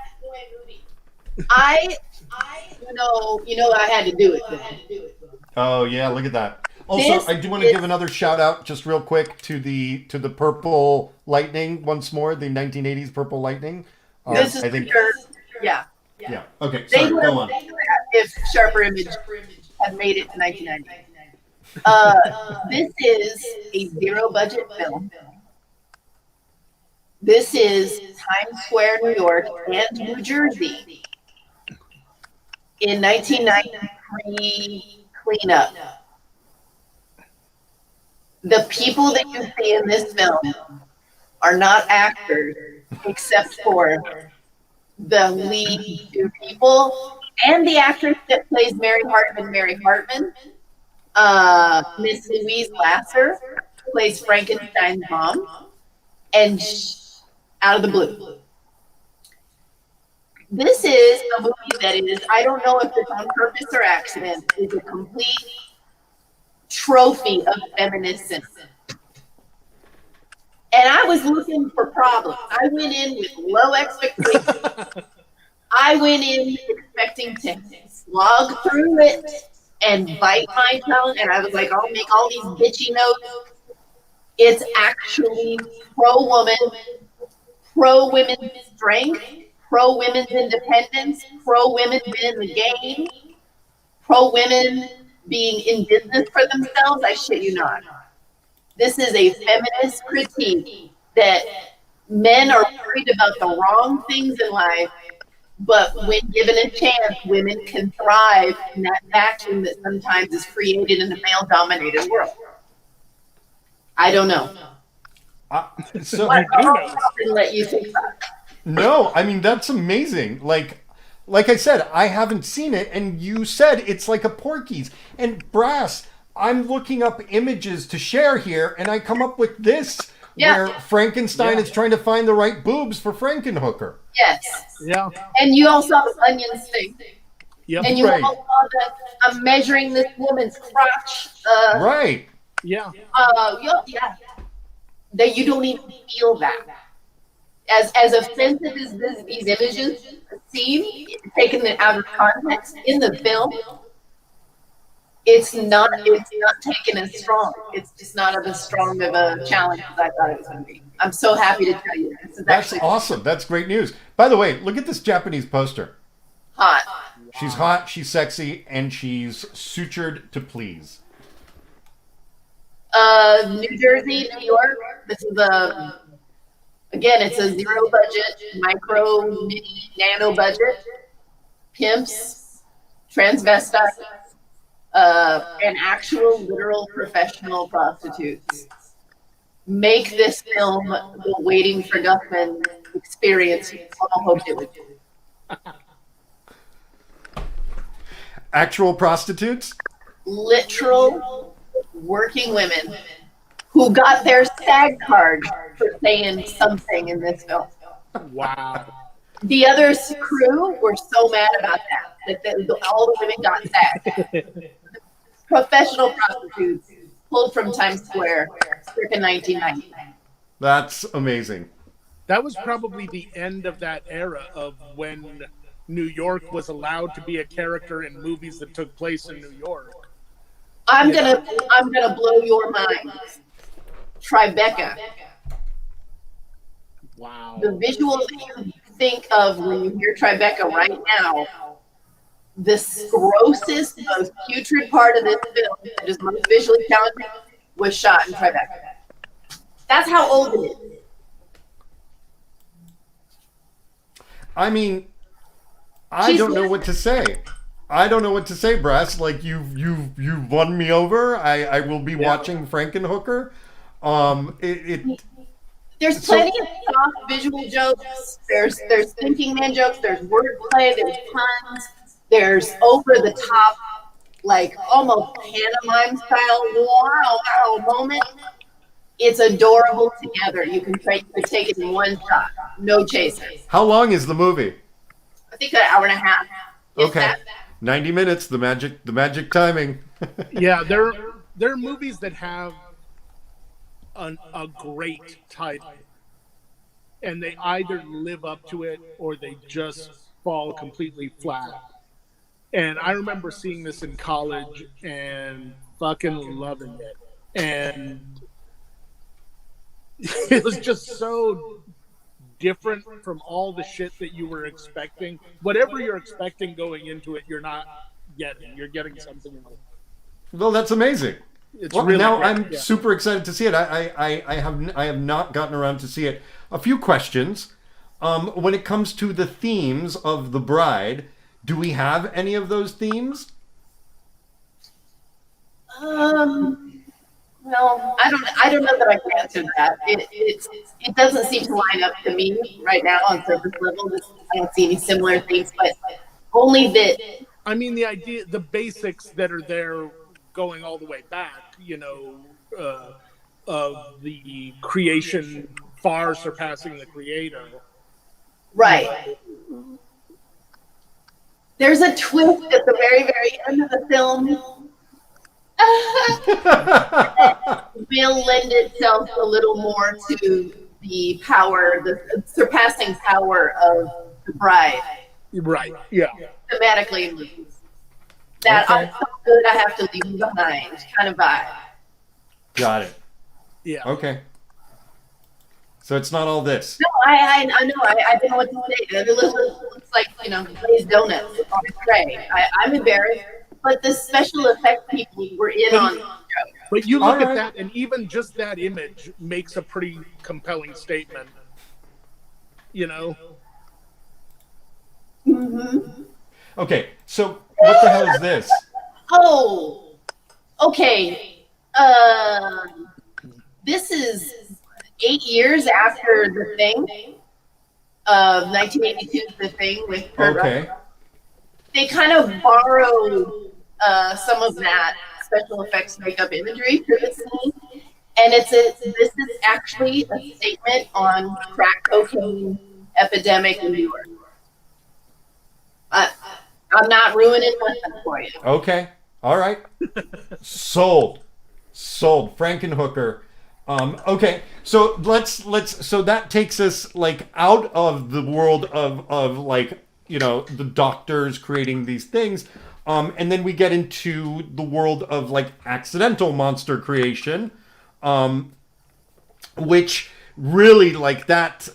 You know I had to do it. Oh, yeah, look at that. Also, I do want to give another shout out just real quick to the Purple Lightning once more, the 1980s Purple Lightning. This is yeah. Okay, sorry, go on. If Sharper Image had made it to 1990. This is a zero-budget film. This is Times Square, New York, and New Jersey in 1993 cleanup. The people that you see in this film are not actors, except for the lead two people, and the actress that plays Mary Hartman, Miss Louise Lasser, plays Frankenstein's mom, and out of the blue. This is a movie that is, I don't know if it's on purpose or accident, is a complete trophy of feminism. And I was looking for problems. I went in with low expectations. I went in expecting to slog through it and bite my tongue. And I was like, I'll make all these bitchy notes. It's actually pro-woman, pro-women's strength, pro-women's independence, pro-women winning the game, pro-women being in business for themselves. I shit you not. This is a feminist critique that men are worried about the wrong things in life, but when given a chance, women can thrive in that vacuum that sometimes is created in a male-dominated world. I don't know. So I'll let you think that. No, I mean, that's amazing. Like I said, I haven't seen it, and you said it's like a Porky's. And Brass, I'm looking up images to share here, and I come up with this, where Frankenstein is trying to find the right boobs for Frankenhooker. Yes. Yeah. And you all saw the onions thing. Yep. And you all saw that I'm measuring this woman's crotch. Right. Yeah. Yeah. That you don't even feel that. As offensive as these images seem, taken out of context in the film, it's not taken as strong. It's just not as strong of a challenge as I thought it was going to be. I'm so happy to tell you. That's awesome. That's great news. By the way, look at this Japanese poster. Hot. She's hot, she's sexy, and she's sutured to please. New Jersey, New York. This is again, it's a zero budget, micro, mini, nano budget. Pimps, transvestites, and actual literal professional prostitutes make this film the Waiting for Guffman experience we all hoped it would do. Actual prostitutes? Literal working women who got their SAG card for saying something in this film. Wow. The other crew were so mad about that all the women got SAG. Professional prostitutes pulled from Times Square circa 1990. That's amazing. That was probably the end of that era of when New York was allowed to be a character in movies that took place in New York. I'm gonna blow your mind. Tribeca. Wow. The visual that you think of when you hear Tribeca right now, the grossest, most putrid part of this film, that is most visually challenging, was shot in Tribeca. That's how old it is. I mean, I don't know what to say. I don't know what to say, Brass. Like you've won me over. I will be watching Frankenhooker. There's plenty of soft visual jokes. There's thinking man jokes. There's wordplay. There's puns. There's over the top, like almost pantomime style wow moment. It's adorable together. You can take it in one shot. No chasers. How long is the movie? I think an hour and a half. Okay. 90 minutes, the magic timing. Yeah, there are movies that have a great title, and they either live up to it or they just fall completely flat. And I remember seeing this in college and fucking loving it. And it was just so different from all the shit that you were expecting. Whatever you're expecting going into it, you're not getting. You're getting something else. Well, that's amazing. It's really now great. I'm super excited to see it. I have not gotten around to see it. A few questions. When it comes to the themes of The Bride, do we have any of those themes? Well, I don't know that I can answer that. It doesn't seem to line up to me right now on surface level. I don't see any similar things, but only that. I mean, the idea, the basics that are there going all the way back, of the creation far surpassing the creator. Right. There's a twist at the very, very end of the film. Will lend itself a little more to the power, the surpassing power of the bride. Right, yeah. Thematically in movies. That I'm so good I have to leave you behind kind of vibe. Got it. Yeah. Okay. So it's not all this. No, I know. I don't know what to say. It looks like, glazed donuts on a tray. I'm embarrassed. But the special effects people were in on the show. But you look at that, and even just that image makes a pretty compelling statement. Mm-hmm. Okay, so what the hell is this? Oh, okay. This is 8 years after The Thing. 1982's The Thing with Kurt Russell. They kind of borrowed some of that special effects makeup imagery for this scene, and this is actually a statement on crack cocaine epidemic in New York. I'm not ruining nothing for you. Okay, all right, sold. Frankenhooker. Okay, so let's so that takes us like out of the world of like, the doctors creating these things, and then we get into the world of like accidental monster creation, which really like that.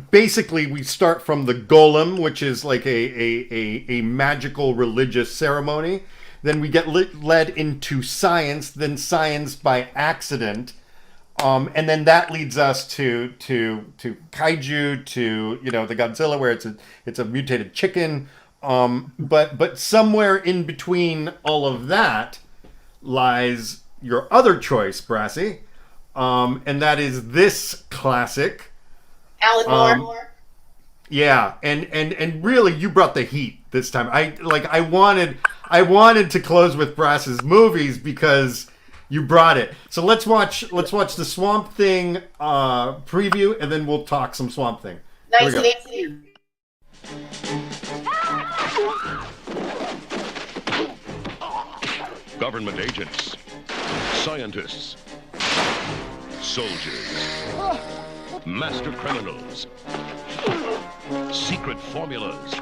Basically, we start from the Golem, which is like a magical religious ceremony. Then we get led into science, then science by accident. And then that leads us to kaiju, to the Godzilla, where it's a mutated chicken. But somewhere in between all of that lies your other choice, Brassy, and that is this classic, Alan Moore. Yeah, and really, you brought the heat this time. I wanted to close with Brass's movies because you brought it. So let's watch the Swamp Thing preview, and then we'll talk some Swamp Thing. 1980. Government agents, scientists, soldiers, master criminals, secret formulas,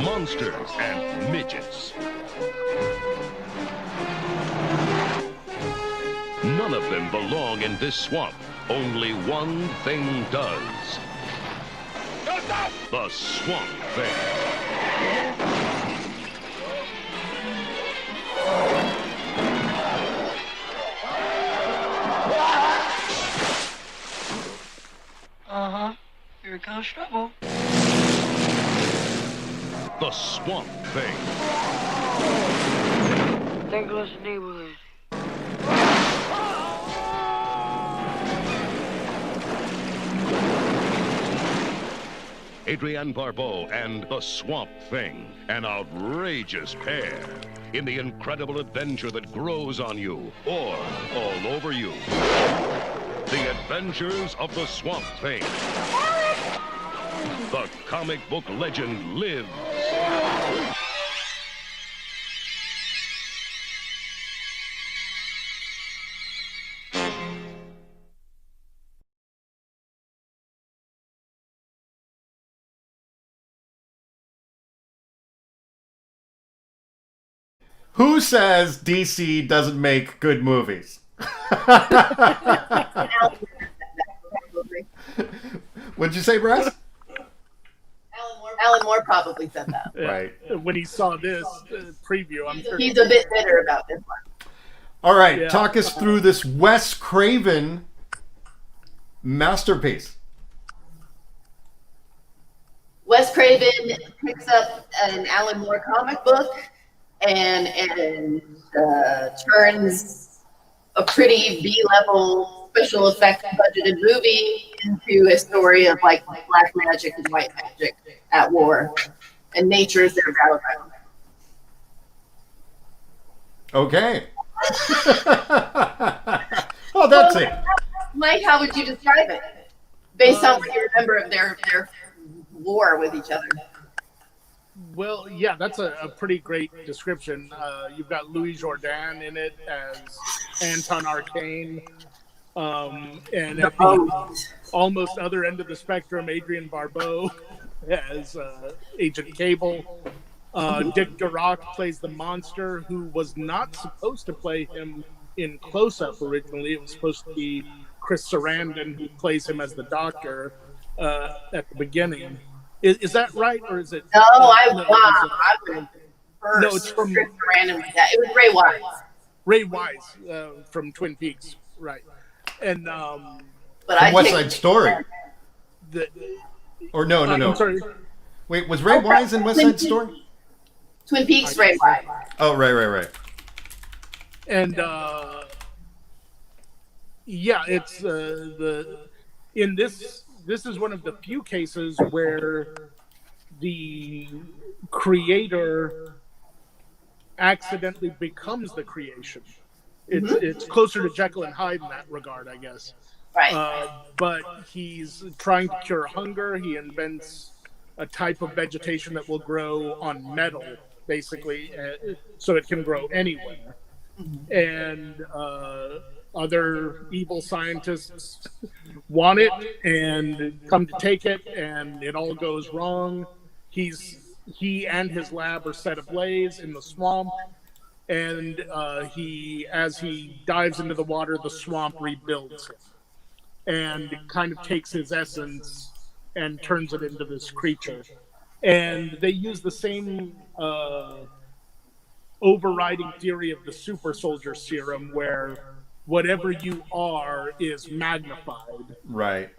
monsters and midgets. None of them belong in this swamp. Only one thing does. The Swamp Thing. Uh-huh. Here comes trouble. The Swamp Thing. There goes the neighborhood. Adrienne Barbeau and the Swamp Thing, an outrageous pair in the incredible adventure that grows on you or all over you. The Adventures of the Swamp Thing. The comic book legend lives. Who says DC doesn't make good movies? What'd you say, Brass? Alan Moore probably said that. Right. When he saw this preview, I'm sure he's a bit bitter about this one. All right, talk us through this Wes Craven masterpiece. Wes Craven picks up an Alan Moore comic book, and turns a pretty B-level special effects budgeted movie into a story of like black magic and white magic at war, and nature is their battleground. Okay. Oh, that's it. Mike, how would you describe it? Based on what you remember of their war with each other. Well, yeah, that's a pretty great description. You've got Louis Jourdan in it as Anton Arcane. And at the almost other end of the spectrum, Adrian Barbeau as Agent Cable. Dick Durock plays the monster, who was not supposed to play him in close-up originally. It was supposed to be Chris Sarandon, who plays him as the Doctor at the beginning. Is that right, or is it? No, I would no, it's from Chris Sarandon. It was Ray Wise. Ray Wise from Twin Peaks, right? And from West Side Story. Or no. I'm sorry. Wait, was Ray Wise in West Side Story? Twin Peaks, Ray Wise. Oh, right. And yeah, it's this is one of the few cases where the creator accidentally becomes the creation. It's closer to Jekyll and Hyde in that regard, I guess. Right. But he's trying to cure hunger. He invents a type of vegetation that will grow on metal, basically, so it can grow anywhere. And other evil scientists want it and come to take it, and it all goes wrong. He and his lab are set ablaze in the swamp, and as he dives into the water, the swamp rebuilds him and kind of takes his essence and turns it into this creature. And they use the same overriding theory of the super soldier serum, where whatever you are is magnified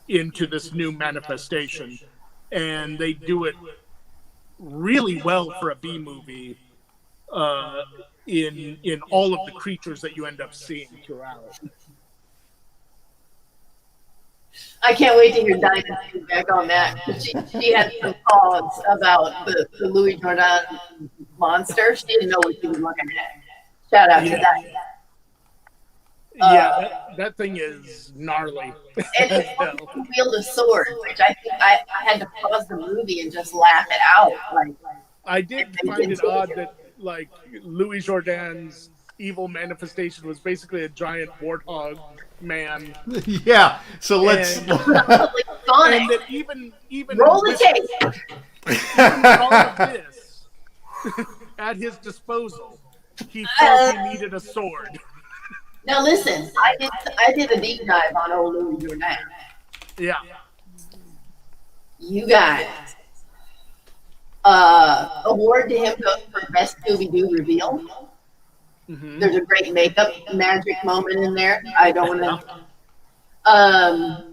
into this new manifestation. And they do it really well for a B movie in all of the creatures that you end up seeing throughout. I can't wait to hear Dinah's feedback on that. She had some thoughts about the Louis Jourdan monster. She didn't know what she was looking at. Shout out to that. Yeah, that thing is gnarly. And he wield a sword, which I think I had to pause the movie and just laugh it out. I did find it odd that Louis Jourdan's evil manifestation was basically a giant warthog man. Yeah, so let's. And that even roll the tape. Even all of this at his disposal, he felt he needed a sword. Now listen, I did a deep dive on old Louis Jourdan. Yeah. You guys, award to him for best Scooby-Doo reveal. There's a great makeup magic moment in there. I don't want to.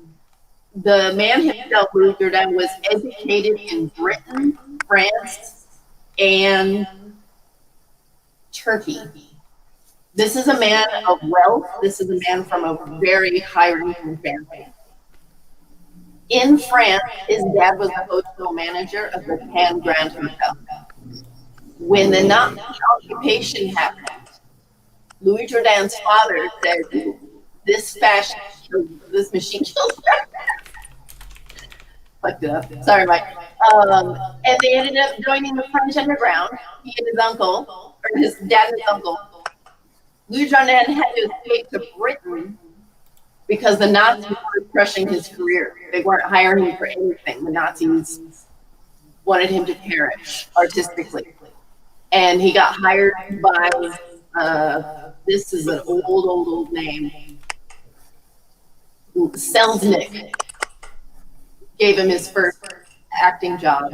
The man himself, Louis Jourdan, was educated in Britain, France, and Turkey. This is a man of wealth. This is a man from a very high-ranking family. In France, his dad was the hotel manager of the Pan Grand Hotel. When the Nazi occupation happened, Louis Jourdan's father said, this machine kills fucked it up. Sorry, Mike. And they ended up joining the French underground. He and his uncle, or his dad and his uncle. Louis Jourdan had to escape to Britain because the Nazis were crushing his career. They weren't hiring him for anything. The Nazis wanted him to perish artistically. And he got hired by, this is an old name, Selznick. Gave him his first acting job.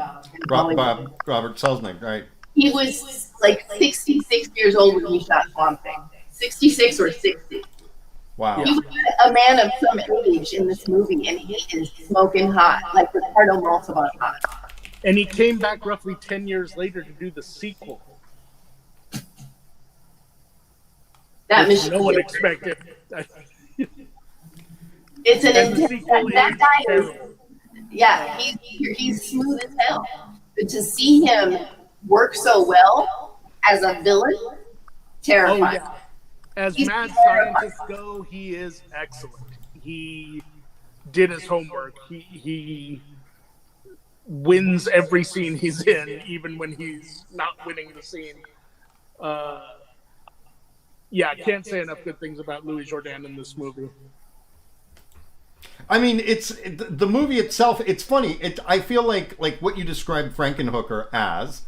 Robert Selznick, right? He was like 66 years old when he shot Swamp Thing. 66 or 60. Wow. He was a man of some age in this movie, and he is smoking hot, like Ricardo Montalban hot. And he came back roughly 10 years later to do the sequel. That which machine. no one expected. It's an And the intense. sequel That is guy is. terrible. Yeah, he's smooth as hell. But to see him work so well as a villain, Oh terrifying. yeah. As He's mad terrifying. scientists go, he is excellent. He did his homework. He wins every scene he's in, even when he's not winning the scene. Yeah, I can't say enough good things about Louis Jourdan in this movie. I mean, the movie itself. It's funny. I feel like what you described Frankenhooker as,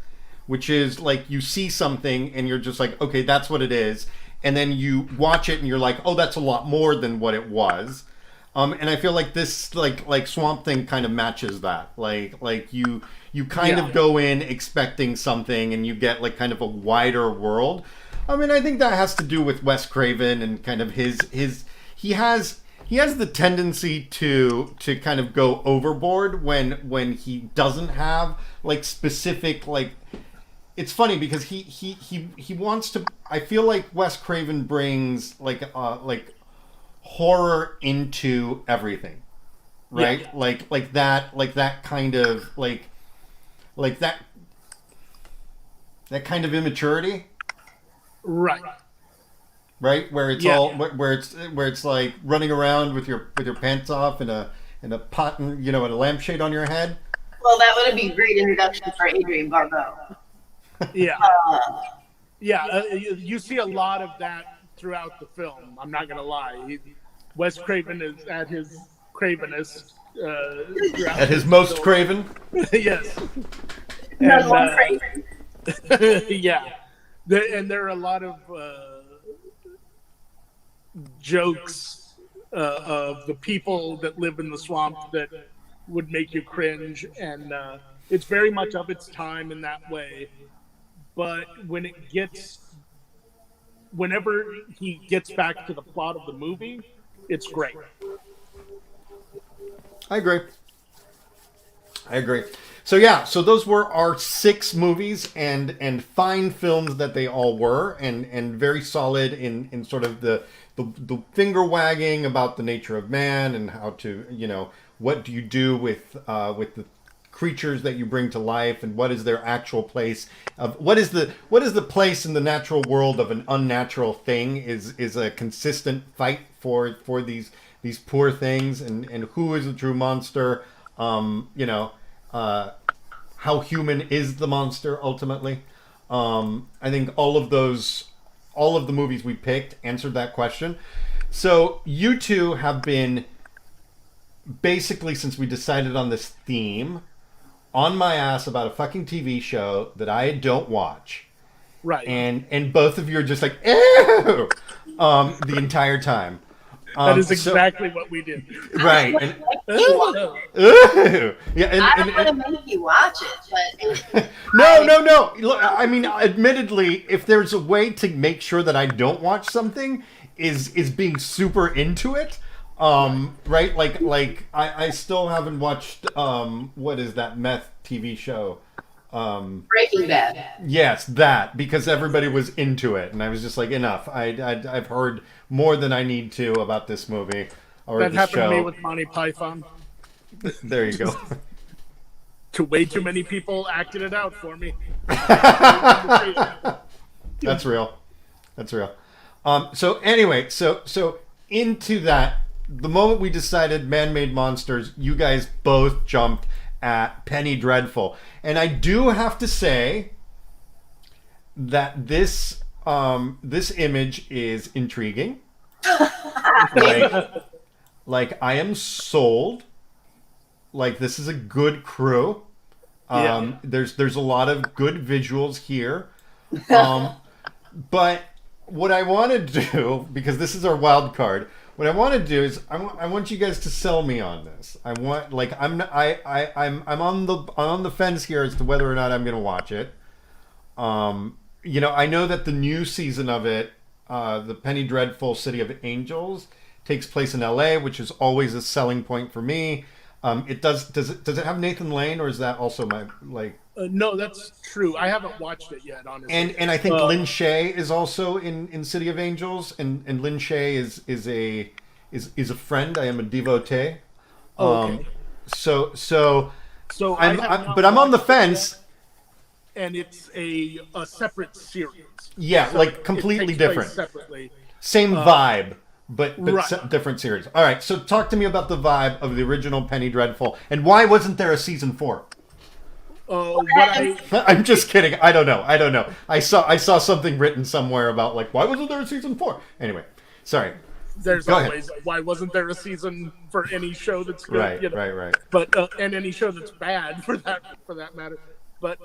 which is like you see something and you're just like, okay, that's what it is, and then you watch it and you're like, oh, that's a lot more than what it was. And I feel like this like Swamp Thing kind of matches that. Like you kind of go in expecting something and you get like kind of a wider world. I mean, I think that has to do with Wes Craven and kind of his he has the tendency to kind of go overboard when he doesn't have like specific like. It's funny because he wants to. I feel like Wes Craven brings like horror into everything, right? Yeah. Like that kind of like that kind of immaturity. Right. Right, where it's all where it's like running around with your pants off and a pot and and a lampshade on your head. Well, that would be a great introduction for Adrian Barbeau. Yeah, you see a lot of that throughout the film. I'm not gonna lie. Wes Craven is at his cravenest. At his most craven. Yes. None more craven. Yeah, and there are a lot of jokes of the people that live in the swamp that would make you cringe, and it's very much of its time in that way. But whenever he gets back to the plot of the movie, it's great. I agree. So yeah, so those were our 6 movies and fine films that they all were, and very solid in sort of the finger wagging about the nature of man and how to, what do you do with the creatures that you bring to life, and what is their actual place of what is the place in the natural world of an unnatural thing is a consistent fight for these poor things, and who is a true monster, how human is the monster ultimately. I think all of the movies we picked answered that question. So you two have been basically, since we decided on this theme, on my ass about a fucking TV show that I don't watch. Right. And both of you are just like, ew, the entire time. That is exactly what we did. Right. I don't want to make you watch it, but No. Look, I mean, admittedly, if there's a way to make sure that I don't watch something, is being super into it. Right? Like I still haven't watched what is that meth TV show? Breaking Bad. Yes, that, because everybody was into it, and I was just like, enough. I've heard more than I need to about this movie or that this happened show. to me with Monty Python. There you go. Way too many people acted it out for me. That's real. So anyway, so into that, the moment we decided man-made monsters, you guys both jumped at Penny Dreadful, and I do have to say that this image is intriguing. like I am sold. Like, this is a good crew. There's a lot of good visuals here. But what I want to do, because this is our wild card, what I want to do is I want you guys to sell me on this. I'm on the fence here as to whether or not I'm going to watch it. I know that the new season of it, the Penny Dreadful City of Angels, takes place in LA, which is always a selling point for me. Does it have Nathan Lane, or is that also my No, that's true. I haven't watched it yet, honestly. And I think Lin Shaye is also in City of Angels, and Lin Shaye is a friend. I am a devotee. Okay. So I'm on the fence. And it's a separate series. Yeah, so like completely different. Separately. Same vibe, but right. Different series. All right, so talk to me about the vibe of the original Penny Dreadful, and why wasn't there a season 4? I'm just kidding. I don't know. I saw something written somewhere about like, why wasn't there a season 4? Anyway, sorry. There's Go always ahead. why wasn't there a season for any show that's good? Right, you know? right. But and any show that's bad for that matter. But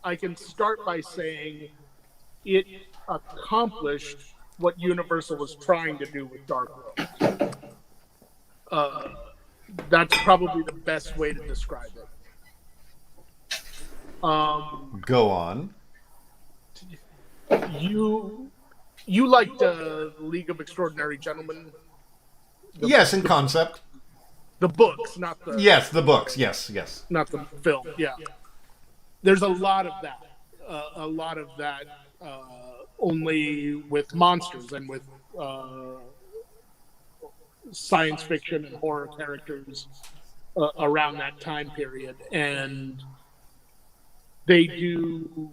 I can start by saying it accomplished what Universal was trying to do with Dark World. That's probably the best way to describe it. Go on. You liked League of Extraordinary Gentlemen? Yes, in concept. The books, not the... Yes, the books. Yes. Not the film, yeah. There's a lot of that. Only with monsters and with science fiction and horror characters around that time period. And they do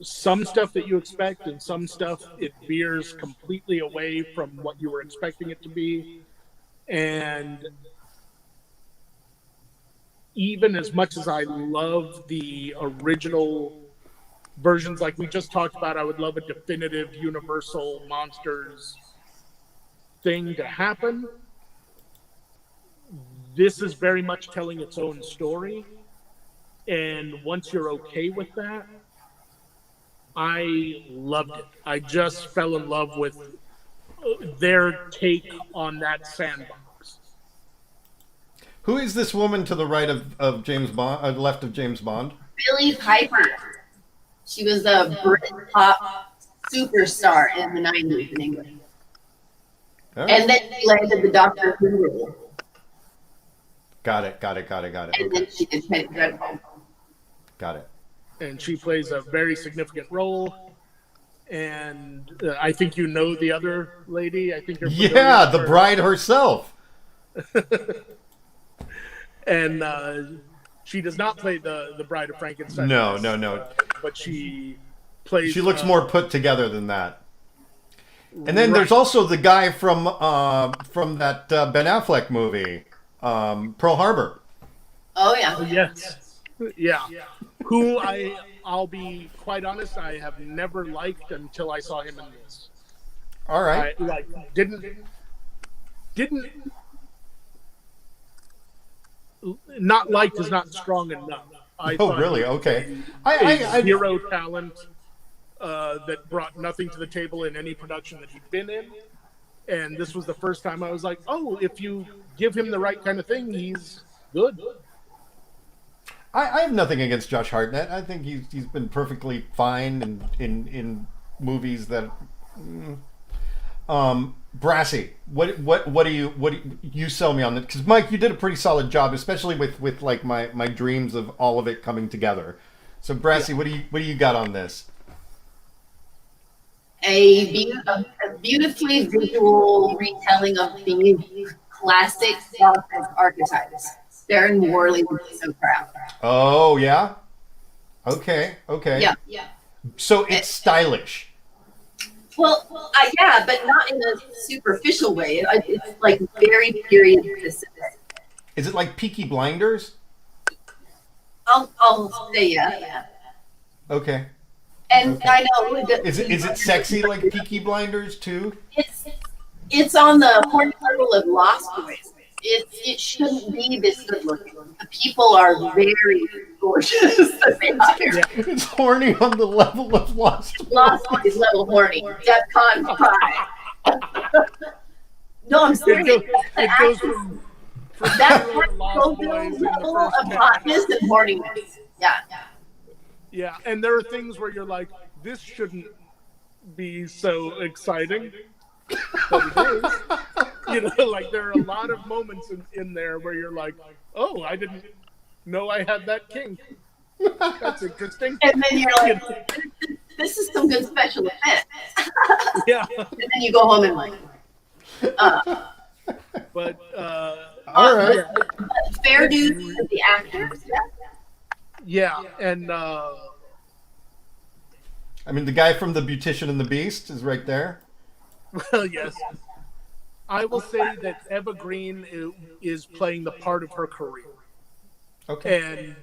some stuff that you expect, and some stuff it veers completely away from what you were expecting it to be. And even as much as I love the original versions, like we just talked about, I would love a definitive Universal Monsters thing to happen. This is very much telling its own story. And once you're okay with that, I loved it. I just fell in love with their take on that sandbox. Who is this woman to the right of James Bond, left of James Bond? Billie Piper. She was a Britpop superstar in the 90s in England. Right. And then she landed the Doctor Who role. Got it. And then she did Penny Dreadful. Got it. And she plays a very significant role. And I think you know the other lady. I think you're familiar with her. Bride herself. And she does not play the Bride of Frankenstein. No. But she plays... She looks more put together than that. And then there's also the guy from that Ben Affleck movie, Pearl Harbor. Oh, yeah. Yes. Yeah. Who I'll be quite honest, I have never liked until I saw him in this. All right. I didn't not liked is not strong enough. Oh, really? Okay. Zero talent that brought nothing to the table in any production that he'd been in. And this was the first time I was like, oh, if you give him the right kind of thing, he's good. I have nothing against Josh Hartnett. I think he's been perfectly fine in movies that. Brassy, what do you sell me on that? Because Mike, you did a pretty solid job, especially with like my dreams of all of it coming together. So Brassy, what do you got on this? A beautifully visual retelling of the classic Gothic archetypes. Darren Worley would be so proud. Oh yeah, okay. Yeah. So it's stylish. Well, yeah, but not in a superficial way. It's like very period specific. Is it like Peaky Blinders? I'll say yeah. Okay. And okay. I know. Is it sexy like Peaky Blinders too? It's on the horny level of Lost Boys. It shouldn't be this good looking. The people are very gorgeous. It's horny on the level of Lost Boys. Lost Boys level horny. DEFCON 5. No, I'm serious. It goes from that level of hotness and horniness. Yeah. Yeah, and there are things where you're like, this shouldn't be so exciting. But it is. You know, like there are a lot of moments in there where you're like, oh, I didn't know I had that kink. That's interesting. And then you're like, this is some good special effects. Yeah. And then you go home and like, but all right. Fair dues to the actors. Yeah, and I mean, the guy from The Beautician and the Beast is right there. well, yes. I will say that Eva Green is playing the part of her career. Okay. And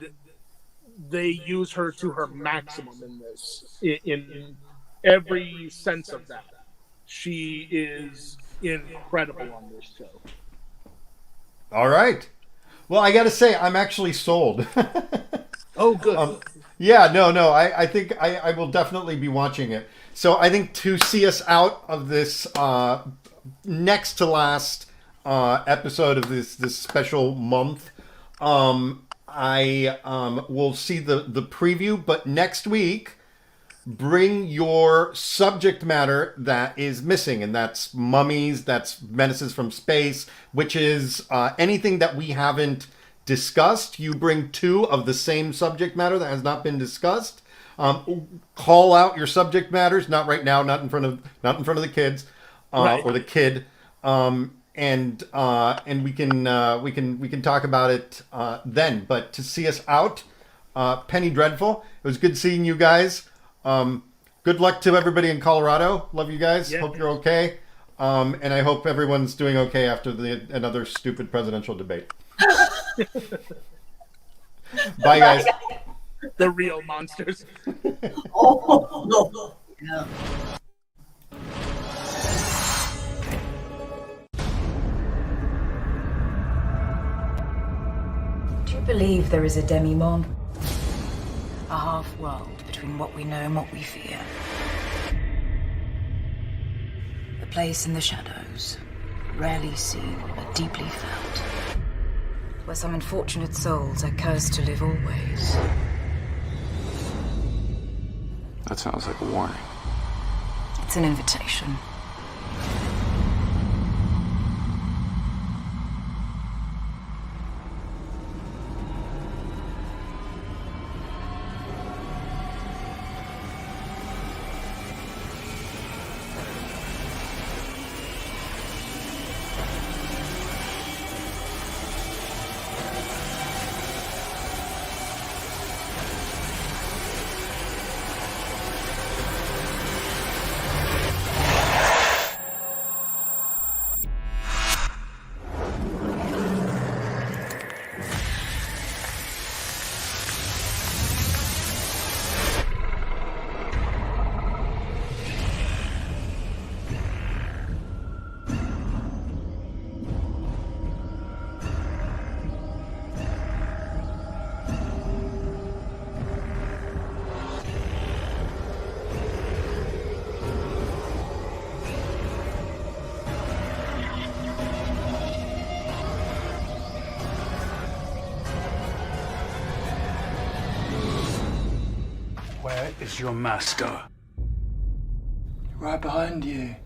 they use her to her maximum in this, in every sense of that. She is incredible on this show. All right. Well, I got to say, I'm actually sold. Oh, good. Yeah, no. I think I will definitely be watching it. So I think to see us out of this next to last episode of this special month, I will see the preview. But next week, bring your subject matter that is missing, and that's mummies, that's menaces from space, which is anything that we haven't discussed. You bring 2 of the same subject matter that has not been discussed. Call out your subject matters, not right now, not in front of the kids Right. or the kid, and we can talk about it then. But to see us out, Penny Dreadful, it was good seeing you guys. Good luck to everybody in Colorado. Love you guys. Yeah. Hope you're okay. And I hope everyone's doing okay after another stupid presidential debate. Bye, guys. The real monsters. Oh, no. Yeah. Do you believe there is a demi-monde? A half-world between what we know and what we fear. A place in the shadows, rarely seen but deeply felt. Where some unfortunate souls are cursed to live always. That sounds like a warning. It's an invitation. Where is your master? Right behind you.